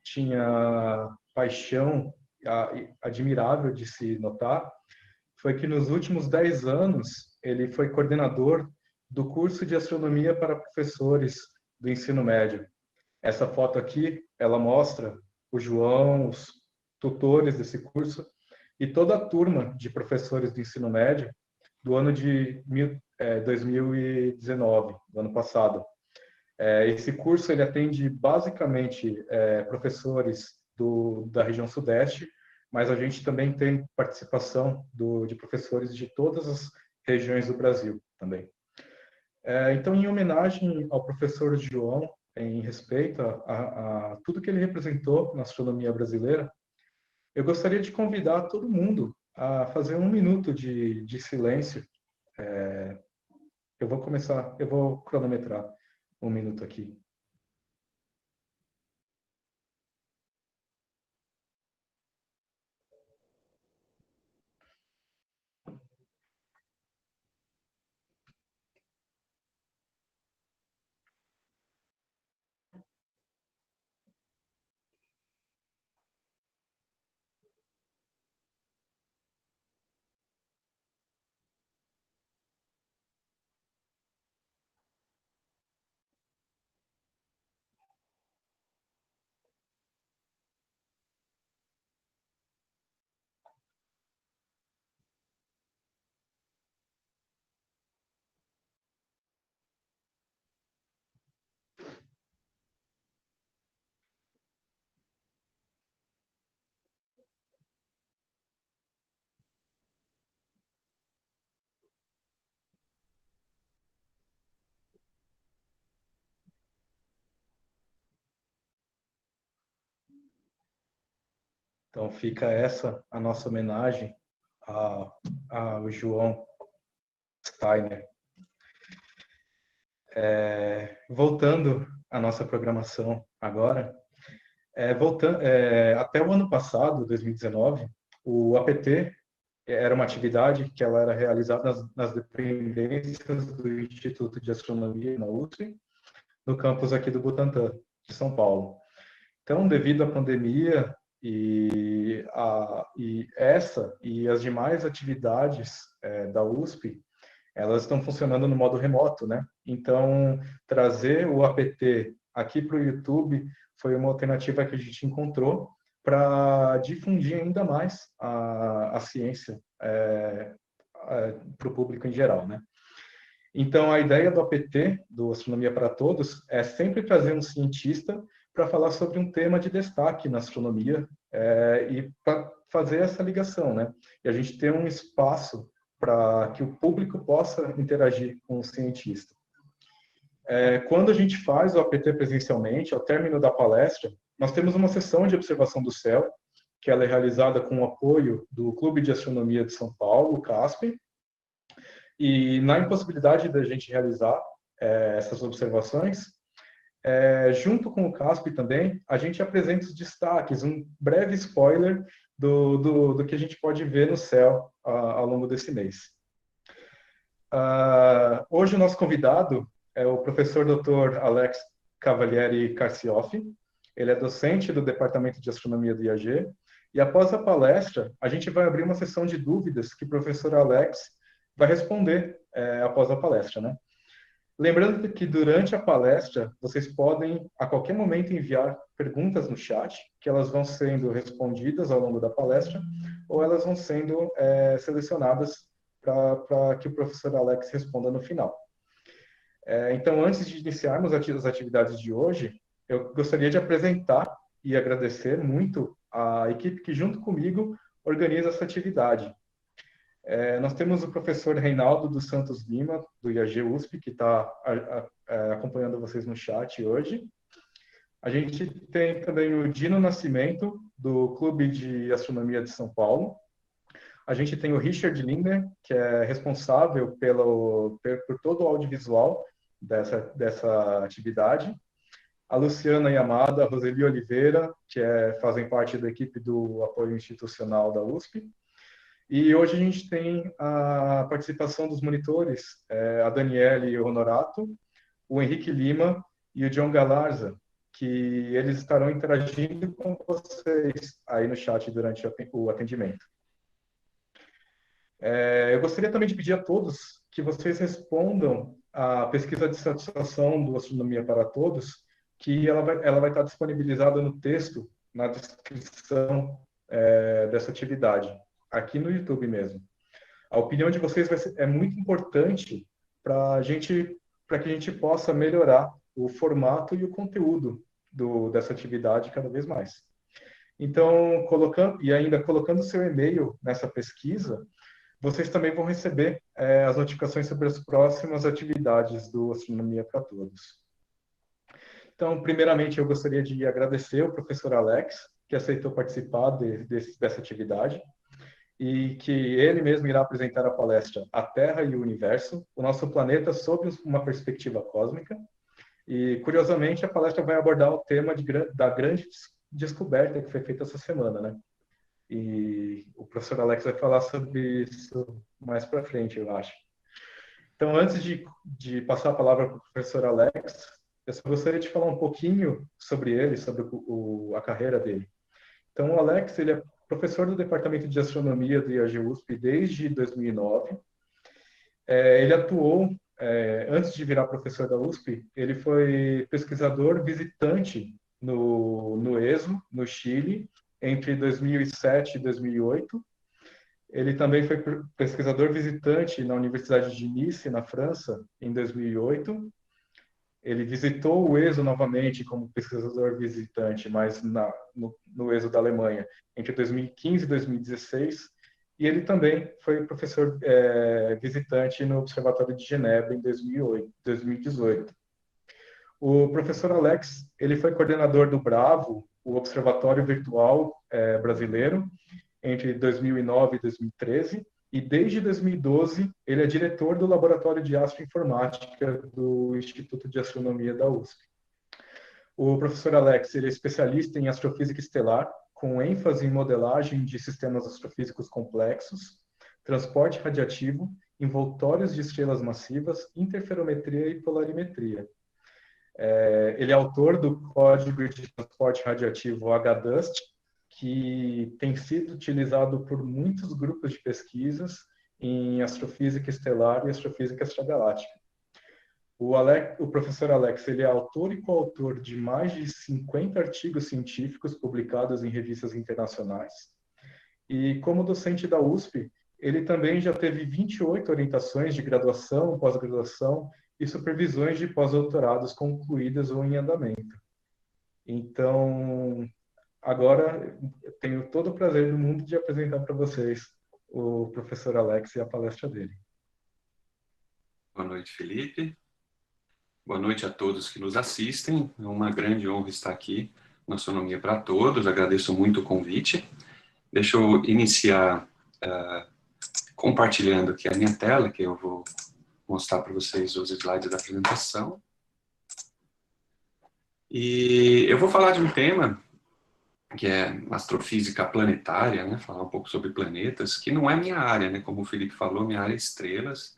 tinha paixão admirável de se notar foi que nos últimos 10 anos ele foi coordenador do curso de astronomia para professores do ensino médio. Essa foto aqui, ela mostra o João, os tutores desse curso e toda a turma de professores do ensino médio do ano de 2019, do ano passado. Esse curso ele atende basicamente professores da região sudeste, mas a gente também tem participação de professores de todas as regiões do Brasil também. Então, em homenagem ao professor João, em respeito a tudo que ele representou na astronomia brasileira, eu gostaria de convidar todo mundo a fazer um minuto de silêncio. Eu vou cronometrar um minuto aqui. Então fica essa a nossa homenagem ao João Steiner. Voltando à nossa programação agora, até o ano passado, 2019, o APT era uma atividade que ela era realizada nas dependências do Instituto de Astronomia na USP, no campus aqui do Butantã, de São Paulo. Então, devido à pandemia essa e as demais atividades da USP, elas estão funcionando no modo remoto, né? Então, trazer o APT aqui para o YouTube foi uma alternativa que a gente encontrou para difundir ainda mais a ciência para o público em geral, né? Então, a ideia do APT, do Astronomia para Todos, é sempre trazer um cientista para falar sobre um tema de destaque na astronomia e para fazer essa ligação, né? E a gente ter um espaço para que o público possa interagir com o cientista. Quando a gente faz o APT presencialmente, ao término da palestra, nós temos uma sessão de observação do céu, que ela é realizada com o apoio do Clube de Astronomia de São Paulo, o CASP, e na impossibilidade da gente realizar essas observações, junto com o CASP também, a gente apresenta os destaques, um breve spoiler do que a gente pode ver no céu ao longo desse mês. Hoje o nosso convidado é o professor Dr. Alex Cavalieri Carciofi. Ele é docente do Departamento de Astronomia do IAG. E após a palestra, a gente vai abrir uma sessão de dúvidas que o professor Alex vai responder após a palestra, né? Lembrando que durante a palestra, vocês podem, a qualquer momento, enviar perguntas no chat, que elas vão sendo respondidas ao longo da palestra, ou elas vão sendo selecionadas para que o professor Alex responda no final. Então, antes de iniciarmos as atividades de hoje, eu gostaria de apresentar e agradecer muito a equipe que, junto comigo, organiza essa atividade. Nós temos o professor Reinaldo dos Santos Lima, do IAG USP, que está acompanhando vocês no chat hoje. A gente tem também o Dino Nascimento, do Clube de Astronomia de São Paulo. A gente tem o Richard Lindner, que é responsável por todo o audiovisual dessa atividade. A Luciana Yamada, a Roseli Oliveira, que fazem parte da equipe do apoio institucional da USP. E hoje a gente tem a participação dos monitores, a Daniele Honorato, o Henrique Lima e o John Galarza, que eles estarão interagindo com vocês aí no chat durante o atendimento. Eu gostaria também de pedir a todos que vocês respondam a pesquisa de satisfação do Astronomia para Todos, que ela vai estar disponibilizada no texto, na descrição dessa atividade, aqui no YouTube mesmo. A opinião de vocês é muito importante para que a gente possa melhorar o formato e o conteúdo dessa atividade cada vez mais. Então, colocando seu e-mail nessa pesquisa, vocês também vão receber as notificações sobre as próximas atividades do Astronomia para Todos. Então, primeiramente, eu gostaria de agradecer ao professor Alex, que aceitou participar dessa atividade, e que ele mesmo irá apresentar a palestra A Terra e o Universo, o nosso planeta sob uma perspectiva cósmica. E, curiosamente, a palestra vai abordar o tema da grande descoberta que foi feita essa semana, né? E o professor Alex vai falar sobre isso mais para frente, eu acho. Então, antes de passar a palavra para o professor Alex, eu só gostaria de falar um pouquinho sobre ele, sobre a carreira dele. Então, o Alex, ele é professor do Departamento de Astronomia do IAG-USP desde 2009. Ele atuou, antes de virar professor da USP, ele foi pesquisador visitante no ESMO, no Chile, entre 2007 e 2008. Ele também foi pesquisador visitante na Universidade de Nice, na França, em 2008. Ele visitou o ESO novamente como pesquisador visitante, mas no ESO da Alemanha, entre 2015 e 2016. E ele também foi professor visitante no Observatório de Genebra em 2018. O professor Alex, ele foi coordenador do BRAVO, o Observatório Virtual Brasileiro, entre 2009 e 2013, e desde 2012 ele é diretor do Laboratório de Astroinformática do Instituto de Astronomia da USP. O professor Alex, ele é especialista em astrofísica estelar, com ênfase em modelagem de sistemas astrofísicos complexos, transporte radiativo, envoltórios de estrelas massivas, interferometria e polarimetria. Ele é autor do Código de Transporte Radiativo HDUST, que tem sido utilizado por muitos grupos de pesquisas em astrofísica estelar e astrofísica extragaláctica. O professor Alex, ele é autor e coautor de mais de 50 artigos científicos publicados em revistas internacionais. E como docente da USP, ele também já teve 28 orientações de graduação, pós-graduação e supervisões de pós-doutorados concluídas ou em andamento. Então, agora eu tenho todo o prazer do mundo de apresentar para vocês o professor Alex e a palestra dele. Boa noite, Felipe. Boa noite a todos que nos assistem. É uma grande honra estar aqui na Astronomia para Todos. Agradeço muito o convite. Deixa eu iniciar compartilhando aqui a minha tela, que eu vou mostrar para vocês os slides da apresentação. E eu vou falar de um tema que é astrofísica planetária, né? Falar um pouco sobre planetas, que não é minha área, né? Como o Felipe falou, minha área é estrelas,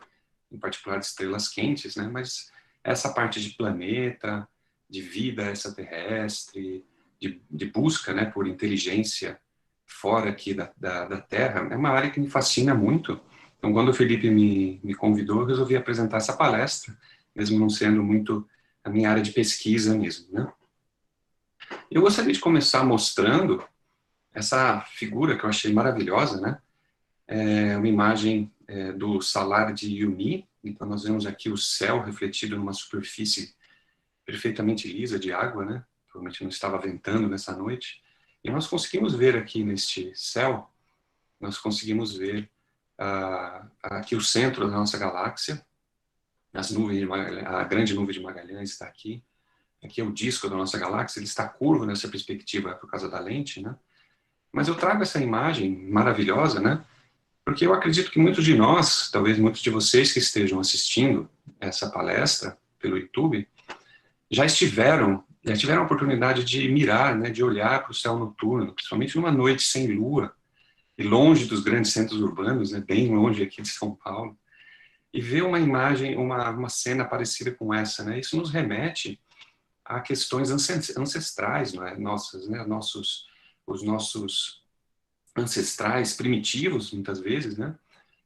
em particular estrelas quentes, né? Mas essa parte de planeta, de vida extraterrestre, de busca, né, por inteligência fora aqui da Terra, é uma área que me fascina muito. Então, quando o Felipe me convidou, eu resolvi apresentar essa palestra, mesmo não sendo muito a minha área de pesquisa mesmo, né? Eu gostaria de começar mostrando essa figura que eu achei maravilhosa, né? É uma imagem do Salar de Uyuni. Então, nós vemos aqui o céu refletido numa superfície perfeitamente lisa de água, né? Provavelmente não estava ventando nessa noite. E nós conseguimos ver aqui neste céu, nós conseguimos ver aqui o centro da nossa galáxia, a grande nuvem de Magalhães está aqui. Aqui é o disco da nossa galáxia, ele está curvo nessa perspectiva por causa da lente, né? Mas eu trago essa imagem maravilhosa, né? Porque eu acredito que muitos de nós, talvez muitos de vocês que estejam assistindo essa palestra pelo YouTube, já tiveram a oportunidade de mirar, né, de olhar para o céu noturno, principalmente numa noite sem lua, e longe dos grandes centros urbanos, né, bem longe aqui de São Paulo, e ver uma imagem, uma cena parecida com essa, né? Isso nos remete a questões ancestrais, não é? Nossas, né? Os nossos ancestrais primitivos, muitas vezes, né?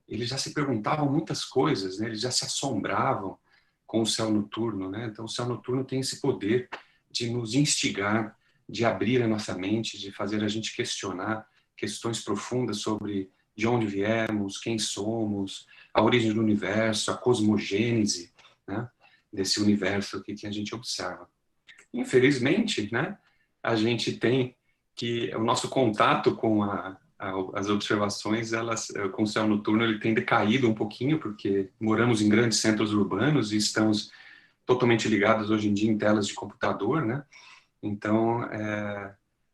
Eles já se perguntavam muitas coisas, né? Eles já se assombravam com o céu noturno, né? Então, o céu noturno tem esse poder de nos instigar, de abrir a nossa mente, de fazer a gente questionar questões profundas sobre de onde viemos, quem somos, a origem do universo, a cosmogênese, né? Desse universo aqui que a gente observa. Infelizmente, né? A gente tem que o nosso contato com as observações, elas, com o céu noturno, ele tem decaído um pouquinho, porque moramos em grandes centros urbanos e estamos totalmente ligados hoje em dia em telas de computador, né? Então,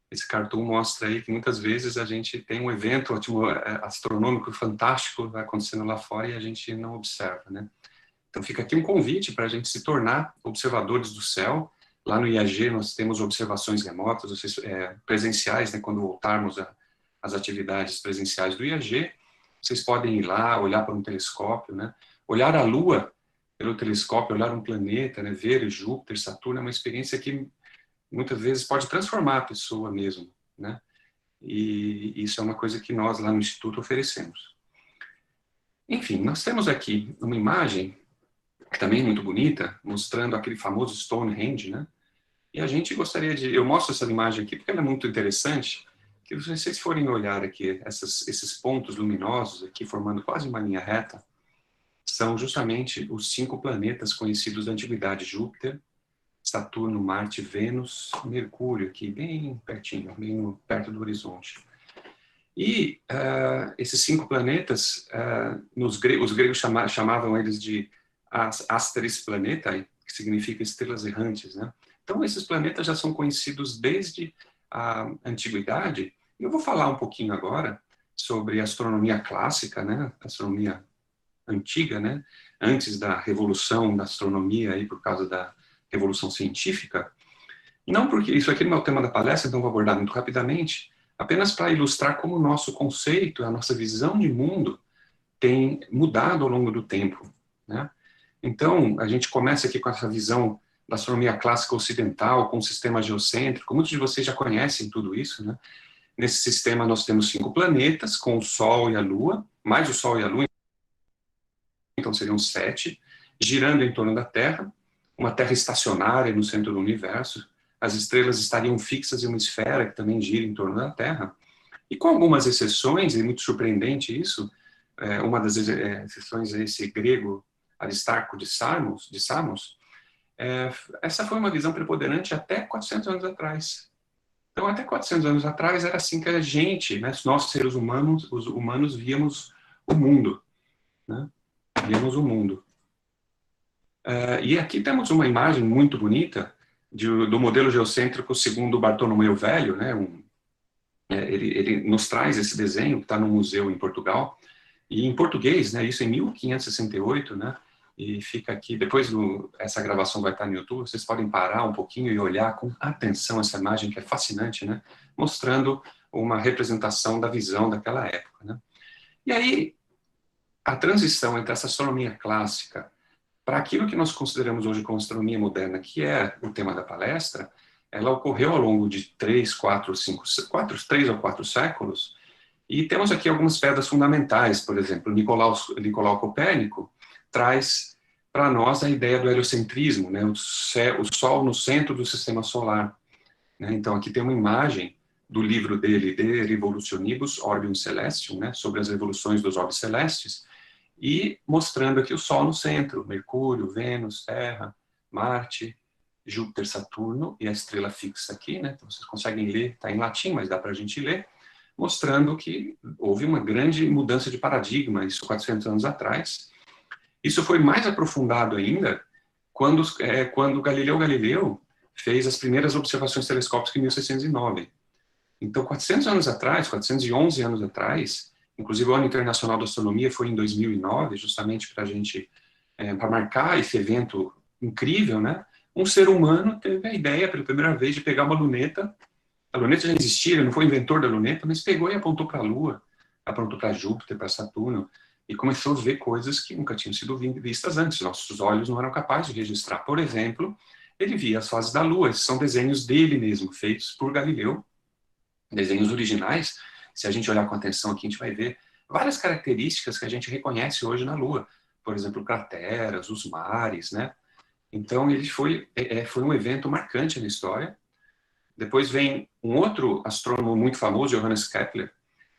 esse cartoon mostra aí que muitas vezes a gente tem um evento astronômico fantástico acontecendo lá fora e a gente não observa, né? Então, fica aqui um convite para a gente se tornar observadores do céu. Lá no IAG nós temos observações remotas, presenciais, né? Quando voltarmos às atividades presenciais do IAG, vocês podem ir lá, olhar para um telescópio, né? Olhar a Lua pelo telescópio, olhar um planeta, né? Ver Júpiter, Saturno, é uma experiência que muitas vezes pode transformar a pessoa mesmo, né? E isso é uma coisa que nós lá no Instituto oferecemos. Enfim, nós temos aqui uma imagem que também é muito bonita, mostrando aquele famoso Stonehenge, né? E a gente gostaria de... Eu mostro essa imagem aqui porque ela é muito interessante, que se vocês forem olhar aqui, esses pontos luminosos aqui, formando quase uma linha reta, são justamente os 5 planetas conhecidos da Antiguidade: Júpiter, Saturno, Marte, Vênus, Mercúrio, aqui bem pertinho, bem perto do horizonte. E esses 5 planetas, os gregos chamavam eles de Asteris Planetae, que significa estrelas errantes, né? Então, esses planetas já são conhecidos desde a antiguidade. Eu vou falar um pouquinho agora sobre a astronomia clássica, né? Astronomia antiga, né? Antes da revolução da astronomia, aí, por causa da revolução científica. Não porque isso aqui não é o tema da palestra, então vou abordar muito rapidamente, apenas para ilustrar como o nosso conceito, a nossa visão de mundo tem mudado ao longo do tempo, né? Então, a gente começa aqui com essa visão da astronomia clássica ocidental, com o sistema geocêntrico. Muitos de vocês já conhecem tudo isso, né? Nesse sistema nós temos 5 planetas, com o Sol e a Lua, mais o Sol e a Lua, então seriam 7, girando em torno da Terra, uma Terra estacionária no centro do universo. As estrelas estariam fixas em uma esfera que também gira em torno da Terra. E com algumas exceções, e muito surpreendente isso, uma das exceções é esse grego Aristarco de Samos, essa foi uma visão preponderante até 400 anos atrás. Então, até 400 anos atrás, era assim que a gente, né, nós seres humanos, os humanos, víamos o mundo, né? Víamos o mundo. E aqui temos uma imagem muito bonita do modelo geocêntrico segundo Bartolomeu Velho, né? Ele nos traz esse desenho que está no museu em Portugal, e em português, né? Isso em 1568, né? E fica aqui, depois essa gravação vai estar no YouTube, vocês podem parar um pouquinho e olhar com atenção essa imagem que é fascinante, né? Mostrando uma representação da visão daquela época, né? E aí, a transição entre essa astronomia clássica para aquilo que nós consideramos hoje como astronomia moderna, que é o tema da palestra, ela ocorreu ao longo de 3 ou 4 séculos, e temos aqui algumas pedras fundamentais. Por exemplo, Nicolau Copérnico traz para nós a ideia do heliocentrismo, né? O Sol no centro do sistema solar, né? Então, aqui tem uma imagem do livro dele, De Revolutionibus Orbium Celestium, né? Sobre as revoluções dos orbes celestes, e mostrando aqui o Sol no centro, Mercúrio, Vênus, Terra, Marte, Júpiter, Saturno e a estrela fixa aqui, né? Então, vocês conseguem ler, está em latim, mas dá para a gente ler, mostrando que houve uma grande mudança de paradigma, isso 400 anos atrás. Isso foi mais aprofundado ainda quando Galileu Galileu fez as primeiras observações telescópicas em 1609. Então, 400 anos atrás, 411 anos atrás, inclusive o Ano Internacional da Astronomia foi em 2009, justamente para a gente, para marcar esse evento incrível, né? Um ser humano teve a ideia, pela primeira vez, de pegar uma luneta. A luneta já existia, ele não foi inventor da luneta, mas pegou e apontou para a Lua, apontou para Júpiter, para Saturno, e começou a ver coisas que nunca tinham sido vistas antes. Nossos olhos não eram capazes de registrar. Por exemplo, ele via as fases da Lua. Esses são desenhos dele mesmo, feitos por Galileu, desenhos originais. Se a gente olhar com atenção aqui, a gente vai ver várias características que a gente reconhece hoje na Lua. Por exemplo, crateras, os mares, né? Então, ele foi um evento marcante na história. Depois vem um outro astrônomo muito famoso, Johannes Kepler.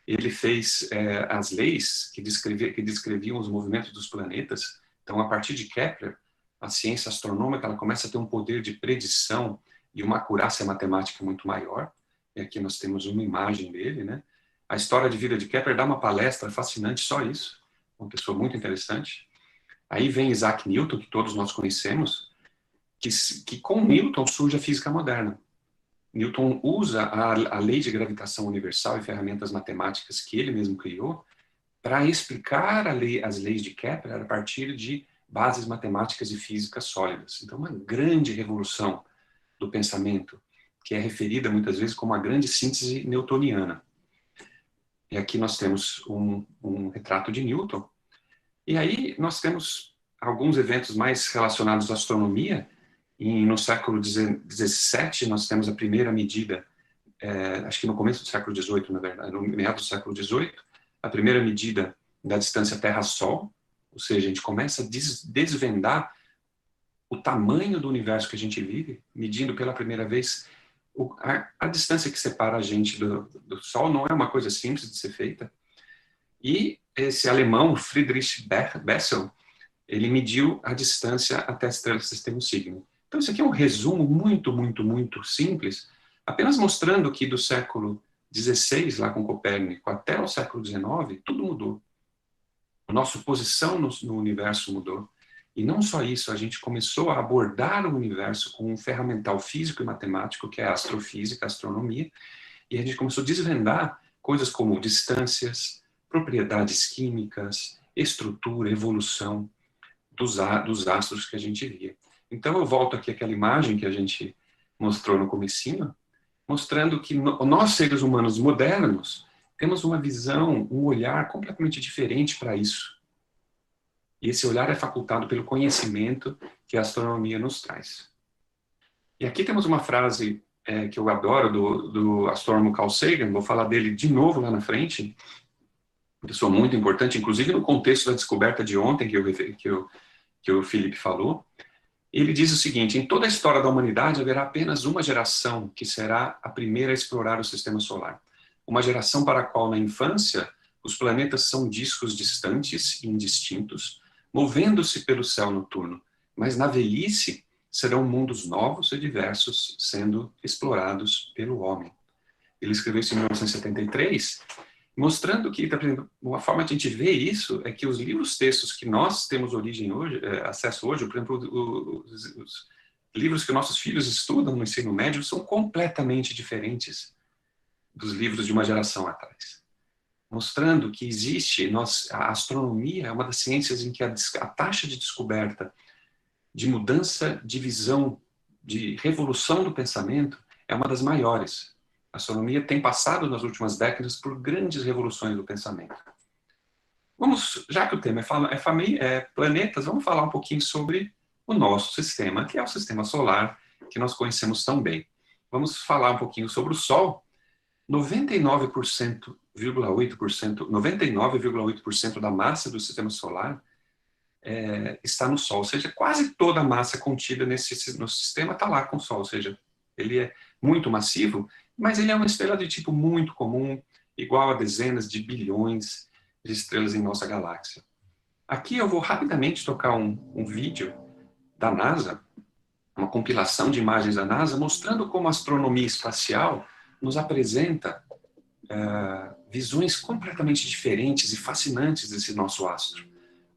Ele fez as leis que descreviam os movimentos dos planetas. Então, a partir de Kepler, a ciência astronômica ela começa a ter um poder de predição e uma acurácia matemática muito maior. E aqui nós temos uma imagem dele, né? A história de vida de Kepler dá uma palestra fascinante, só isso. Uma pessoa muito interessante. Aí vem Isaac Newton, que todos nós conhecemos, que com Newton surge a física moderna. Newton usa a lei de gravitação universal e ferramentas matemáticas que ele mesmo criou para explicar as leis de Kepler a partir de bases matemáticas e físicas sólidas. Então, uma grande revolução do pensamento, que é referida muitas vezes como a grande síntese newtoniana. E aqui nós temos um retrato de Newton. E aí nós temos alguns eventos mais relacionados à astronomia. E no século XVII nós temos a primeira medida, acho que no começo do século XVIII, na verdade, no meados do século XVIII, a primeira medida da distância Terra-Sol, ou seja, a gente começa a desvendar o tamanho do universo que a gente vive, medindo pela primeira vez a distância que separa a gente do Sol. Não é uma coisa simples de ser feita. E esse alemão, Friedrich Bessel, ele mediu a distância até a estrela do sistema Cygnus. Então, isso aqui é um resumo muito, muito, muito simples, apenas mostrando que do século XVI, lá com Copérnico, até o século XIX, tudo mudou. A nossa posição no universo mudou. E não só isso, a gente começou a abordar o universo com um ferramental físico e matemático, que é a astrofísica, a astronomia, e a gente começou a desvendar coisas como distâncias, propriedades químicas, estrutura, evolução dos astros que a gente via. Então eu volto aqui àquela imagem que a gente mostrou no comecinho, mostrando que nós, seres humanos modernos, temos uma visão, um olhar completamente diferente para isso. E esse olhar é facultado pelo conhecimento que a astronomia nos traz. E aqui temos uma frase que eu adoro do astrônomo Carl Sagan, vou falar dele de novo lá na frente, uma pessoa muito importante, inclusive no contexto da descoberta de ontem que o Felipe falou. Ele diz o seguinte: em toda a história da humanidade haverá apenas uma geração que será a primeira a explorar o sistema solar. Uma geração para a qual, na infância, os planetas são discos distantes e indistintos, movendo-se pelo céu noturno, mas na velhice serão mundos novos e diversos sendo explorados pelo homem. Ele escreveu isso em 1973, mostrando que, uma forma de a gente ver isso é que os livros-textos que nós temos origem hoje, acesso hoje, por exemplo, os livros que nossos filhos estudam no ensino médio são completamente diferentes dos livros de uma geração atrás. Mostrando que a astronomia é uma das ciências em que a taxa de descoberta, de mudança de visão, de revolução do pensamento, é uma das maiores. A astronomia tem passado nas últimas décadas por grandes revoluções do pensamento. Já que o tema é planetas, vamos falar um pouquinho sobre o nosso sistema, que é o sistema solar, que nós conhecemos tão bem. Vamos falar um pouquinho sobre o Sol. 99,8% da massa do sistema solar está no Sol, ou seja, quase toda a massa contida no sistema está lá com o Sol, ou seja, ele é muito massivo, mas ele é uma estrela de tipo muito comum, igual a dezenas de bilhões de estrelas em nossa galáxia. Aqui eu vou rapidamente tocar um vídeo da NASA, uma compilação de imagens da NASA, mostrando como a astronomia espacial nos apresenta visões completamente diferentes e fascinantes desse nosso astro.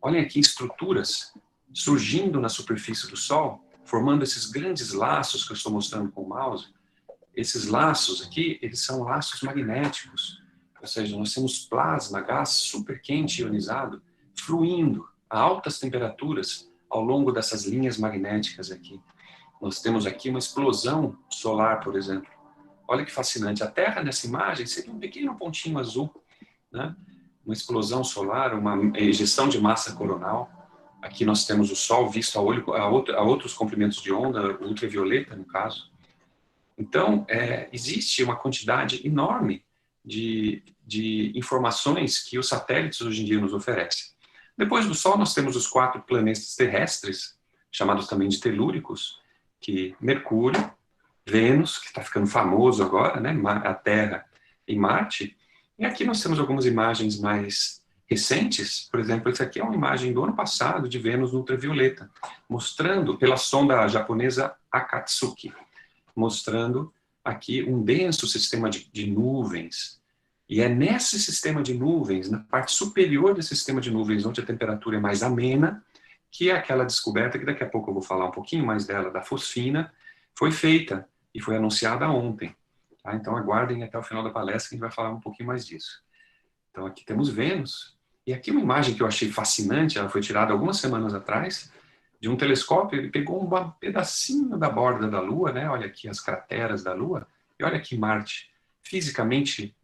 Olhem aqui estruturas surgindo na superfície do Sol, formando esses grandes laços que eu estou mostrando com o mouse. Esses laços aqui, eles são laços magnéticos, ou seja, nós temos plasma, gás super quente ionizado, fluindo a altas temperaturas ao longo dessas linhas magnéticas aqui. Nós temos aqui uma explosão solar, por exemplo. Olha que fascinante. A Terra, nessa imagem, seria um pequeno pontinho azul, né? Uma explosão solar, uma ejeção de massa coronal. Aqui nós temos o Sol visto a olho, a outros comprimentos de onda, ultravioleta, no caso. Então, existe uma quantidade enorme de informações que os satélites hoje em dia nos oferecem. Depois do Sol, nós temos os 4 planetas terrestres, chamados também de telúricos, que Mercúrio, Vênus, que está ficando famoso agora, né? A Terra e Marte. E aqui nós temos algumas imagens mais recentes. Por exemplo, essa aqui é uma imagem do ano passado de Vênus no ultravioleta, mostrando, pela sonda japonesa Akatsuki, mostrando aqui um denso sistema de nuvens. E é nesse sistema de nuvens, na parte superior desse sistema de nuvens, onde a temperatura é mais amena, que é aquela descoberta, que daqui a pouco eu vou falar um pouquinho mais dela, da fosfina, foi feita e foi anunciada ontem. Tá? Então aguardem até o final da palestra que a gente vai falar um pouquinho mais disso. Então aqui temos Vênus, e aqui uma imagem que eu achei fascinante, ela foi tirada algumas semanas atrás, de um telescópio. Ele pegou um pedacinho da borda da Lua, né? Olha aqui as crateras da Lua, e olha aqui Marte. Fisicamente,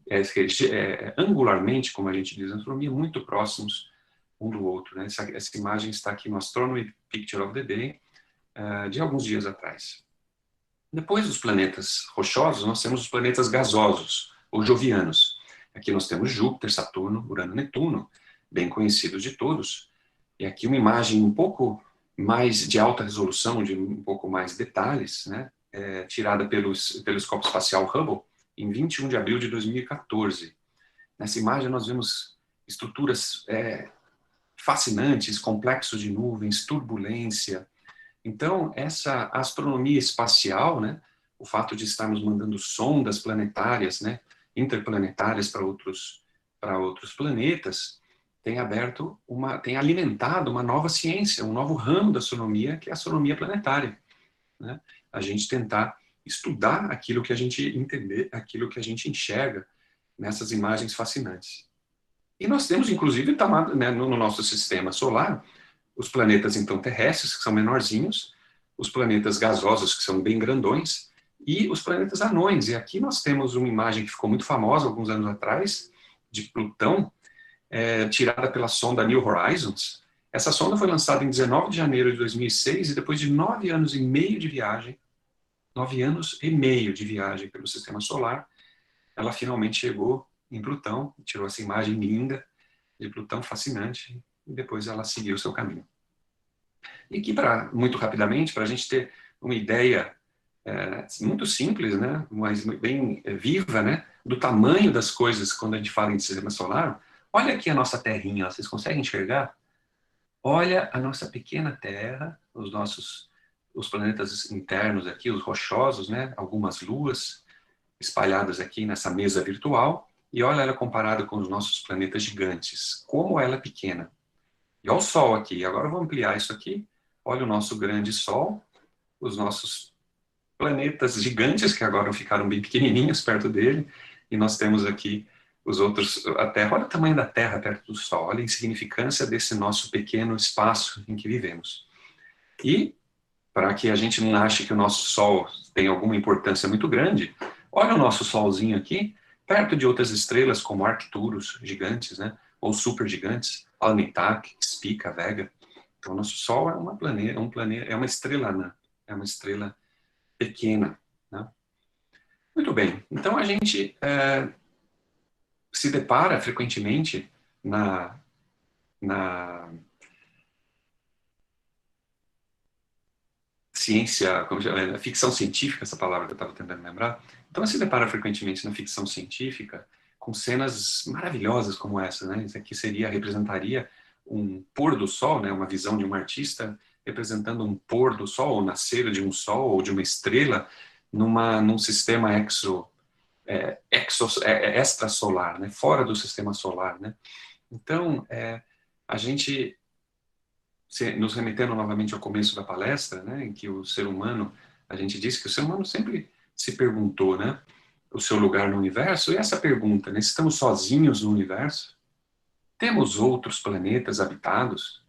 angularmente, como a gente diz na astronomia, muito próximos um do outro. Né? Essa imagem está aqui no Astronomy Picture of the Day, de alguns dias atrás. Depois dos planetas rochosos, nós temos os planetas gasosos, ou jovianos. Aqui nós temos Júpiter, Saturno, Urano, Netuno, bem conhecidos de todos. E aqui uma imagem um pouco mais de alta resolução, de um pouco mais detalhes, né? Tirada pelo telescópio espacial Hubble, em 21 de abril de 2014. Nessa imagem nós vemos estruturas fascinantes, complexos de nuvens, turbulência. Então, essa astronomia espacial, né, o fato de estarmos mandando sondas planetárias, né, interplanetárias para outros planetas, tem alimentado uma nova ciência, um novo ramo da astronomia, que é a astronomia planetária. Né? A gente tentar estudar aquilo que a gente entender, aquilo que a gente enxerga nessas imagens fascinantes. E nós temos, inclusive, né, no nosso sistema solar, os planetas, então, terrestres, que são menorzinhos, os planetas gasosos, que são bem grandões, e os planetas anões. E aqui nós temos uma imagem que ficou muito famosa alguns anos atrás, de Plutão, tirada pela sonda New Horizons. Essa sonda foi lançada em 19 de janeiro de 2006, e depois de 9 anos e meio de viagem, 9 anos e meio de viagem pelo sistema solar, ela finalmente chegou em Plutão, tirou essa imagem linda de Plutão, fascinante, e depois ela seguiu o seu caminho. E aqui, muito rapidamente, para a gente ter uma ideia muito simples, né, mas bem viva, né, do tamanho das coisas quando a gente fala em sistema solar, olha aqui a nossa terrinha, vocês conseguem enxergar? Olha a nossa pequena Terra, os planetas internos aqui, os rochosos, né, algumas luas espalhadas aqui nessa mesa virtual, e olha ela comparada com os nossos planetas gigantes, como ela é pequena. E olha o Sol aqui, agora eu vou ampliar isso aqui, olha o nosso grande Sol, os nossos planetas gigantes, que agora ficaram bem pequenininhos perto dele, e nós temos aqui os outros, a Terra. Olha o tamanho da Terra perto do Sol, olha a insignificância desse nosso pequeno espaço em que vivemos. E, para que a gente não ache que o nosso Sol tem alguma importância muito grande, olha o nosso Solzinho aqui, perto de outras estrelas como Arcturus, gigantes, né? Ou supergigantes, Alnitak, Spica, Vega. Então, o nosso Sol é é uma estrela anã, é uma estrela pequena. Né? Muito bem, então a gente se depara frequentemente na ciência, ficção científica, essa palavra que eu estava tentando lembrar. Então, se depara frequentemente na ficção científica com cenas maravilhosas como essa, né? Isso aqui representaria um pôr do sol, né? Uma visão de um artista representando um pôr do sol, ou nascer de um sol ou de uma estrela num sistema extrasolar, né? Fora do sistema solar, né? Então, a gente, nos remetendo novamente ao começo da palestra, né, em que o ser humano, a gente disse que o ser humano sempre se perguntou, né, o seu lugar no universo, e essa pergunta, né, estamos sozinhos no universo? Temos outros planetas habitados?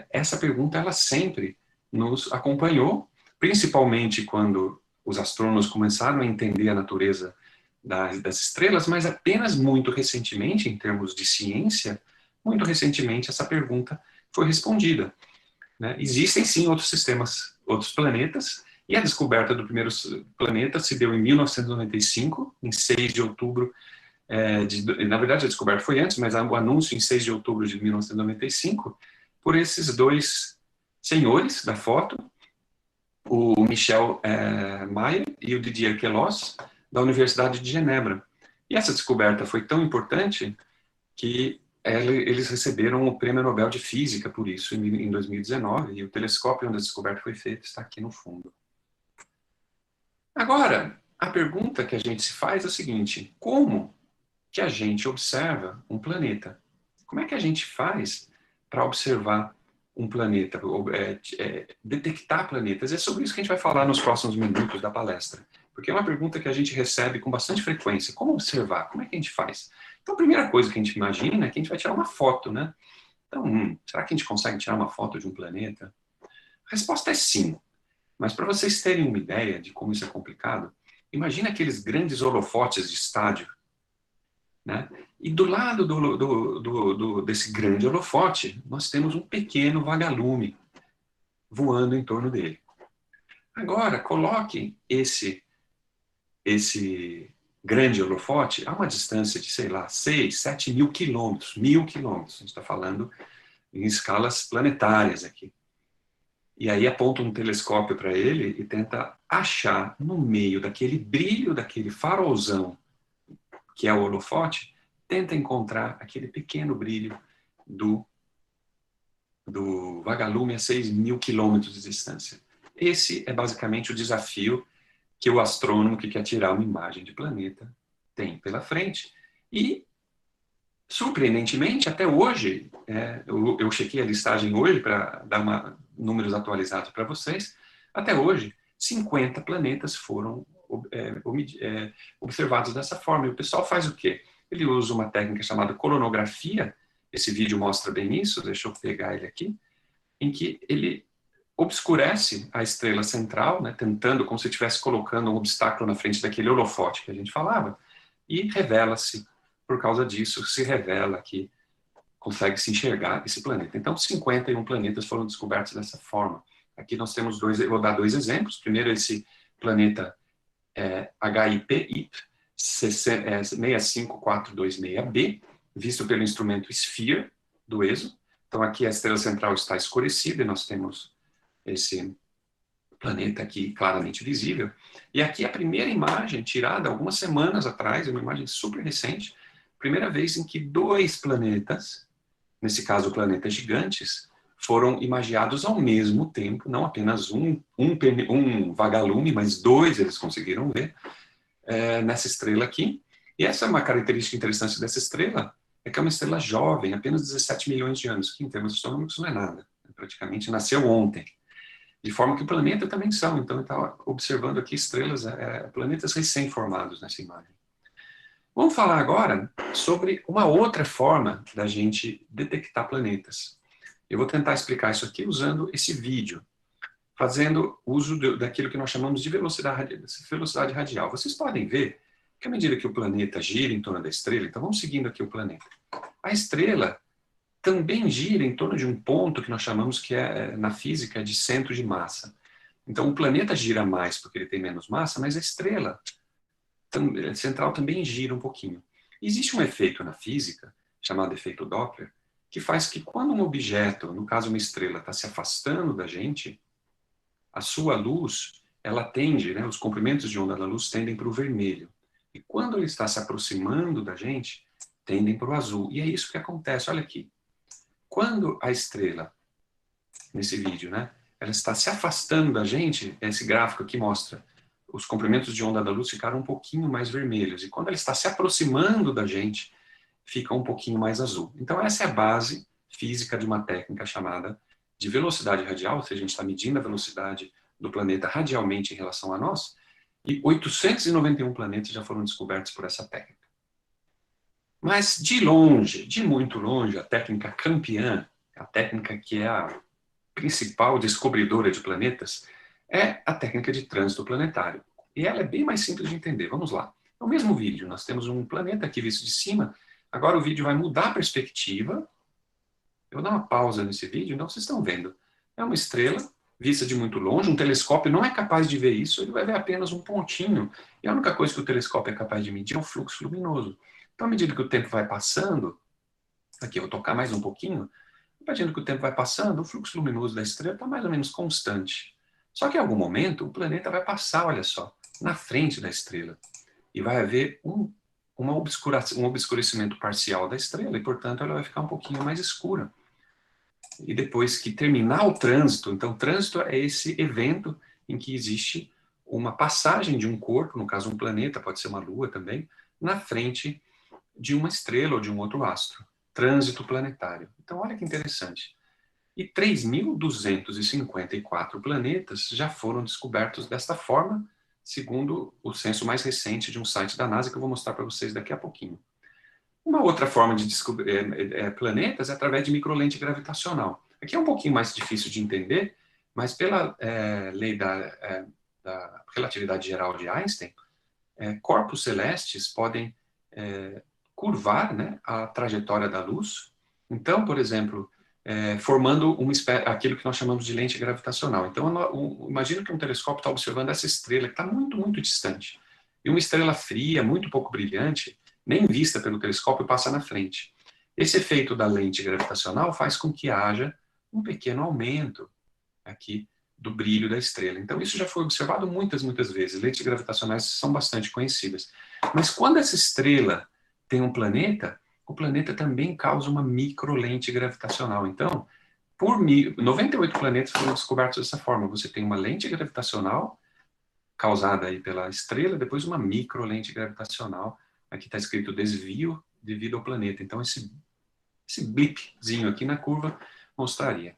Essa pergunta, ela sempre nos acompanhou, principalmente quando os astrônomos começaram a entender a natureza das estrelas, mas apenas muito recentemente, em termos de ciência, muito recentemente essa pergunta foi respondida, né? Existem sim outros sistemas, outros planetas, e a descoberta do primeiro planeta se deu em 1995, em 6 de outubro, na verdade a descoberta foi antes, mas o anúncio em 6 de outubro de 1995, por esses dois senhores da foto, o Michel Mayer e o Didier Queloz, da Universidade de Genebra. E essa descoberta foi tão importante que eles receberam o Prêmio Nobel de Física por isso em 2019, e o telescópio onde a descoberta foi feita está aqui no fundo. Agora, a pergunta que a gente se faz é o seguinte: como que a gente observa um planeta? Como é que a gente faz para observar um planeta, detectar planetas? É sobre isso que a gente vai falar nos próximos minutos da palestra, porque é uma pergunta que a gente recebe com bastante frequência. Como observar? Como é que a gente faz? Então, a primeira coisa que a gente imagina é que a gente vai tirar uma foto, né? Então, será que a gente consegue tirar uma foto de um planeta? A resposta é sim, mas para vocês terem uma ideia de como isso é complicado, imagina aqueles grandes holofotes de estádio, né? E do lado desse grande holofote, nós temos um pequeno vagalume voando em torno dele. Agora, coloque esse grande holofote a uma distância de, sei lá, 6, 7 mil quilômetros. 1.000 quilômetros. A gente está falando em escalas planetárias aqui. E aí aponta um telescópio para ele e tenta achar no meio daquele brilho, daquele farolzão que é o holofote, tenta encontrar aquele pequeno brilho do vagalume a 6 mil quilômetros de distância. Esse é basicamente o desafio que o astrônomo que quer tirar uma imagem de planeta tem pela frente. E, surpreendentemente, até hoje, eu chequei a listagem hoje para dar números atualizados para vocês, até hoje, 50 planetas foram observados dessa forma. E o pessoal faz o quê? Ele usa uma técnica chamada colonografia, esse vídeo mostra bem isso, deixa eu pegar ele aqui, em que ele obscurece a estrela central, né, tentando, como se estivesse colocando um obstáculo na frente daquele holofote que a gente falava, e revela-se, por causa disso, se revela que consegue se enxergar esse planeta. Então, 51 planetas foram descobertos dessa forma. Aqui nós temos eu vou dar 2 exemplos. Primeiro, esse planeta HIPI 65426b, visto pelo instrumento SPHERE do ESO. Então, aqui a estrela central está escurecida e nós temos esse planeta aqui claramente visível. E aqui a primeira imagem tirada algumas semanas atrás, uma imagem super recente, primeira vez em que 2 planetas, nesse caso planetas gigantes, foram imagiados ao mesmo tempo, não apenas um vagalume, mas 2 eles conseguiram ver nessa estrela aqui. E essa é uma característica interessante dessa estrela, é que é uma estrela jovem, apenas 17 milhões de anos, que em termos astronômicos não é nada, praticamente nasceu ontem. De forma que o planeta também são. Então, ele está observando aqui estrelas, planetas recém-formados nessa imagem. Vamos falar agora sobre uma outra forma da gente detectar planetas. Eu vou tentar explicar isso aqui usando esse vídeo, fazendo uso daquilo que nós chamamos de velocidade radial. Vocês podem ver que à medida que o planeta gira em torno da estrela, então vamos seguindo aqui o planeta, a estrela também gira em torno de um ponto que nós chamamos que na física de centro de massa. Então o planeta gira mais porque ele tem menos massa, mas a estrela central também gira um pouquinho. Existe um efeito na física, chamado efeito Doppler, que faz que quando um objeto, no caso uma estrela, está se afastando da gente, a sua luz, ela tende, né, os comprimentos de onda da luz tendem para o vermelho. E quando ele está se aproximando da gente, tendem para o azul. E é isso que acontece, olha aqui. Quando a estrela, nesse vídeo, né, ela está se afastando da gente, esse gráfico aqui mostra, os comprimentos de onda da luz ficaram um pouquinho mais vermelhos. E quando ela está se aproximando da gente, fica um pouquinho mais azul. Então essa é a base física de uma técnica chamada de velocidade radial, ou seja, a gente está medindo a velocidade do planeta radialmente em relação a nós, e 891 planetas já foram descobertos por essa técnica. Mas de longe, de muito longe, a técnica campeã, a técnica que é a principal descobridora de planetas, é a técnica de trânsito planetário. E ela é bem mais simples de entender. Vamos lá. No mesmo vídeo, nós temos um planeta aqui visto de cima. Agora o vídeo vai mudar a perspectiva. Eu vou dar uma pausa nesse vídeo, então vocês estão vendo. É uma estrela vista de muito longe, um telescópio não é capaz de ver isso, ele vai ver apenas um pontinho. E a única coisa que o telescópio é capaz de medir é o fluxo luminoso. Então, à medida que o tempo vai passando, aqui eu vou tocar mais um pouquinho, à medida que o tempo vai passando, o fluxo luminoso da estrela está mais ou menos constante. Só que em algum momento o planeta vai passar, olha só, na frente da estrela. E vai haver um obscurecimento parcial da estrela, e portanto ela vai ficar um pouquinho mais escura. E depois que terminar o trânsito, então o trânsito é esse evento em que existe uma passagem de um corpo, no caso um planeta, pode ser uma lua também, na frente de uma estrela ou de um outro astro. Trânsito planetário. Então olha que interessante. E 3.254 planetas já foram descobertos desta forma, segundo o censo mais recente de um site da NASA, que eu vou mostrar para vocês daqui a pouquinho. Uma outra forma de descobrir planetas é através de microlente gravitacional. Aqui é um pouquinho mais difícil de entender, mas pela lei da relatividade geral de Einstein, corpos celestes podem curvar, né, a trajetória da luz. Então, por exemplo, formando aquilo que nós chamamos de lente gravitacional. Então, imagina que um telescópio está observando essa estrela que está muito, muito distante. E uma estrela fria, muito pouco brilhante, nem vista pelo telescópio, passa na frente. Esse efeito da lente gravitacional faz com que haja um pequeno aumento aqui do brilho da estrela. Então, isso já foi observado muitas, muitas vezes. Lentes gravitacionais são bastante conhecidas. Mas quando essa estrela tem um planeta, o planeta também causa uma microlente gravitacional. Então, 98 planetas foram descobertos dessa forma. Você tem uma lente gravitacional causada aí pela estrela, depois uma microlente gravitacional. Aqui está escrito desvio devido ao planeta. Então, esse blipzinho aqui na curva mostraria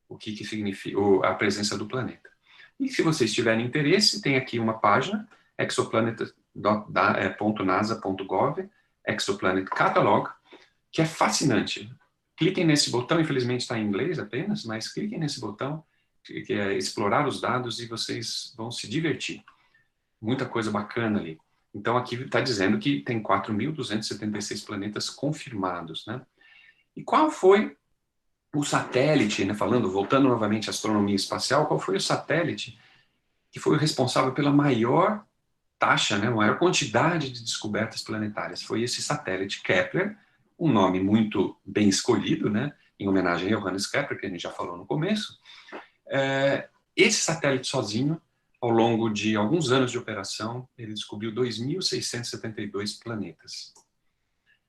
o que significa a presença do planeta. E se vocês tiverem interesse, tem aqui uma página, exoplanet.nasa.gov, Exoplanet Catalog, que é fascinante. Cliquem nesse botão, infelizmente está em inglês apenas, mas cliquem nesse botão, que é explorar os dados, e vocês vão se divertir. Muita coisa bacana ali. Então aqui está dizendo que tem 4.276 planetas confirmados, né? E qual foi o satélite, né, voltando novamente à astronomia espacial, qual foi o satélite que foi o responsável pela maior taxa, né, maior quantidade de descobertas planetárias? Foi esse satélite Kepler, um nome muito bem escolhido, né, em homenagem a Johannes Kepler, que a gente já falou no começo. Esse satélite sozinho, ao longo de alguns anos de operação, ele descobriu 2.672 planetas.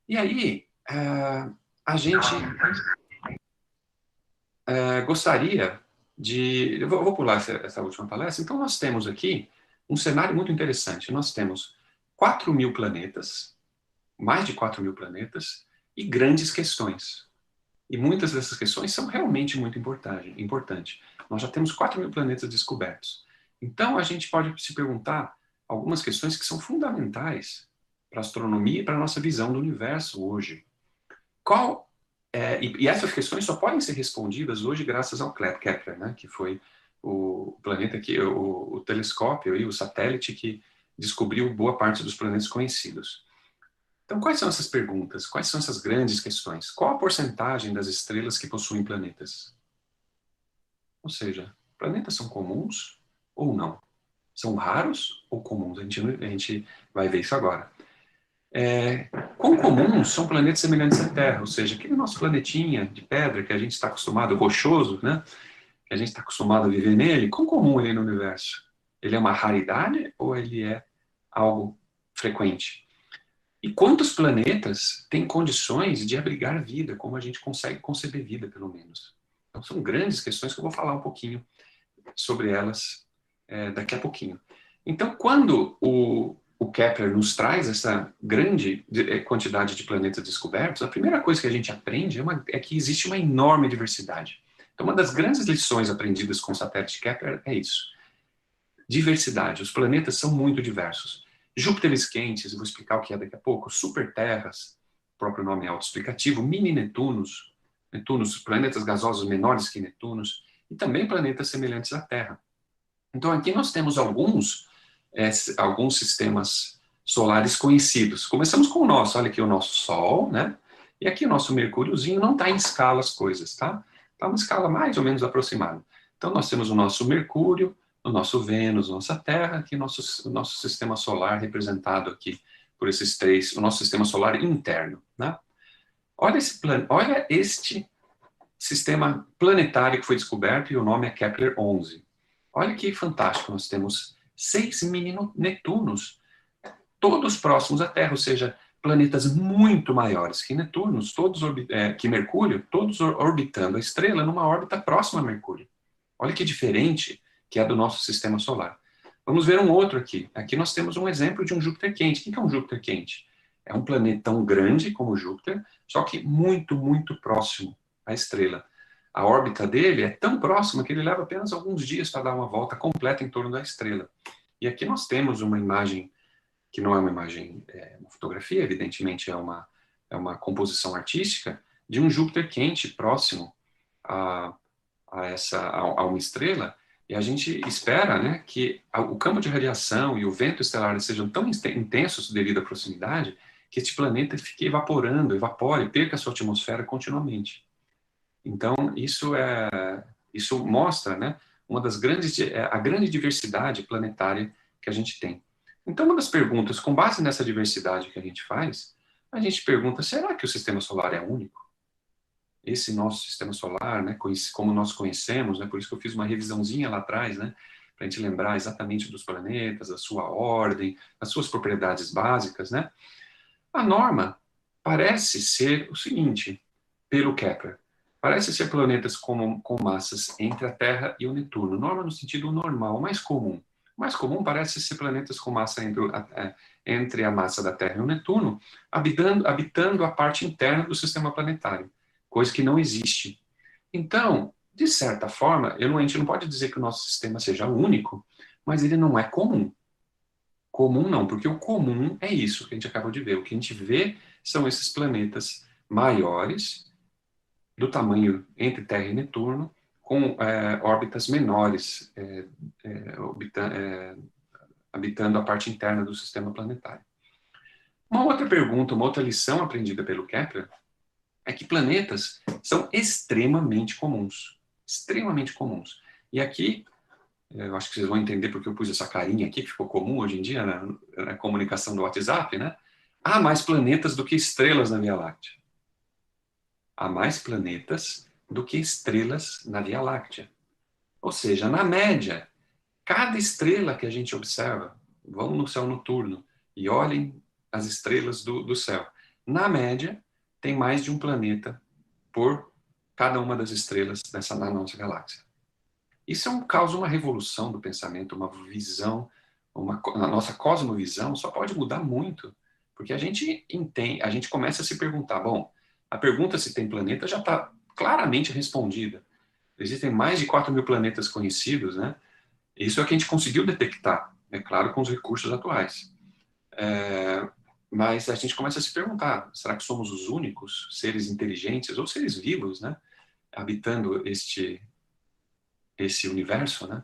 E aí, a gente gostaria de... Eu vou pular essa última palestra. Então, nós temos aqui um cenário muito interessante. Nós temos 4.000 planetas, mais de 4.000 planetas, e grandes questões. E muitas dessas questões são realmente muito importantes. Nós já temos 4.000 planetas descobertos. Então, a gente pode se perguntar algumas questões que são fundamentais para a astronomia e para a nossa visão do universo hoje. E essas questões só podem ser respondidas hoje graças ao Kepler, né, que foi o planeta, o telescópio e o satélite que descobriu boa parte dos planetas conhecidos. Então, quais são essas perguntas? Quais são essas grandes questões? Qual a porcentagem das estrelas que possuem planetas? Ou seja, planetas são comuns ou não? São raros ou comuns? A gente vai ver isso agora. Quão comuns são planetas semelhantes à Terra? Ou seja, aquele nosso planetinha de pedra que a gente está acostumado, rochoso, né? Que a gente está acostumado a viver nele, quão comum ele é no universo? Ele é uma raridade ou ele é algo frequente? E quantos planetas têm condições de abrigar vida, como a gente consegue conceber vida, pelo menos? Então, são grandes questões que eu vou falar um pouquinho sobre elas daqui a pouquinho. Então, quando o Kepler nos traz essa grande quantidade de planetas descobertos, a primeira coisa que a gente aprende é que existe uma enorme diversidade. Então, uma das grandes lições aprendidas com o satélite Kepler é isso. Diversidade. Os planetas são muito diversos. Júpiteres quentes, eu vou explicar o que é daqui a pouco, superterras, o próprio nome é autoexplicativo, mini-Netunos, planetas gasosos menores que Netunos, e também planetas semelhantes à Terra. Então aqui nós temos alguns sistemas solares conhecidos. Começamos com o nosso, olha aqui o nosso Sol, né? E aqui o nosso Mercúriozinho não está em escala as coisas, tá? Está uma escala mais ou menos aproximada. Então, nós temos o nosso Mercúrio, o nosso Vênus, nossa Terra, aqui o nosso sistema solar representado aqui por esses três, o nosso sistema solar interno, né? Olha este sistema planetário que foi descoberto e o nome é Kepler-11. Olha que fantástico, nós temos 6 mini Netunos, todos próximos à Terra, ou seja, planetas muito maiores que Netunos, que Mercúrio, todos orbitando a estrela numa órbita próxima a Mercúrio. Olha que diferente que é do nosso sistema solar. Vamos ver um outro aqui. Aqui nós temos um exemplo de um Júpiter quente. O que é um Júpiter quente? É um planeta tão grande como Júpiter, só que muito, muito próximo à estrela. A órbita dele é tão próxima que ele leva apenas alguns dias para dar uma volta completa em torno da estrela. E aqui nós temos uma imagem que não é uma imagem, uma fotografia, evidentemente é uma composição artística, de um Júpiter quente próximo a uma estrela, e a gente espera, né, que o campo de radiação e o vento estelar sejam tão intensos devido à proximidade, que este planeta fique evapore, perca a sua atmosfera continuamente. Então, isso mostra, né, a grande diversidade planetária que a gente tem. Então, uma das perguntas, com base nessa diversidade que a gente faz, a gente pergunta, será que o sistema solar é único? Esse nosso sistema solar, né, como nós conhecemos, né, por isso que eu fiz uma revisãozinha lá atrás, né, para a gente lembrar exatamente dos planetas, a sua ordem, as suas propriedades básicas, né? A norma parece ser o seguinte, pelo Kepler, parece ser planetas com massas entre a Terra e o Netuno. Norma no sentido normal, o mais comum. O mais comum parece ser planetas com massa entre a massa da Terra e o Netuno, habitando a parte interna do sistema planetário, coisa que não existe. Então, de certa forma, a gente não pode dizer que o nosso sistema seja único, mas ele não é comum. Comum não, porque o comum é isso que a gente acabou de ver. O que a gente vê são esses planetas maiores, do tamanho entre Terra e Netuno, com órbitas menores, habitando a parte interna do sistema planetário. Uma outra pergunta, uma outra lição aprendida pelo Kepler é que planetas são extremamente comuns. Extremamente comuns. E aqui, eu acho que vocês vão entender porque eu pus essa carinha aqui, que ficou comum hoje em dia na comunicação do WhatsApp, né? Há mais planetas do que estrelas na Via Láctea. Há mais planetas do que estrelas na Via Láctea. Ou seja, na média, cada estrela que a gente observa, vão no céu noturno e olhem as estrelas do céu. Na média, tem mais de um planeta por cada uma das estrelas na nossa galáxia. Isso causa uma revolução do pensamento, uma visão, a nossa cosmovisão só pode mudar muito, porque a gente começa a se perguntar, bom, a pergunta se tem planeta já está claramente respondida. Existem mais de 4 mil planetas conhecidos, né? Isso é o que a gente conseguiu detectar, é claro, com os recursos atuais. Mas a gente começa a se perguntar, será que somos os únicos seres inteligentes ou seres vivos, né, habitando esse universo, né?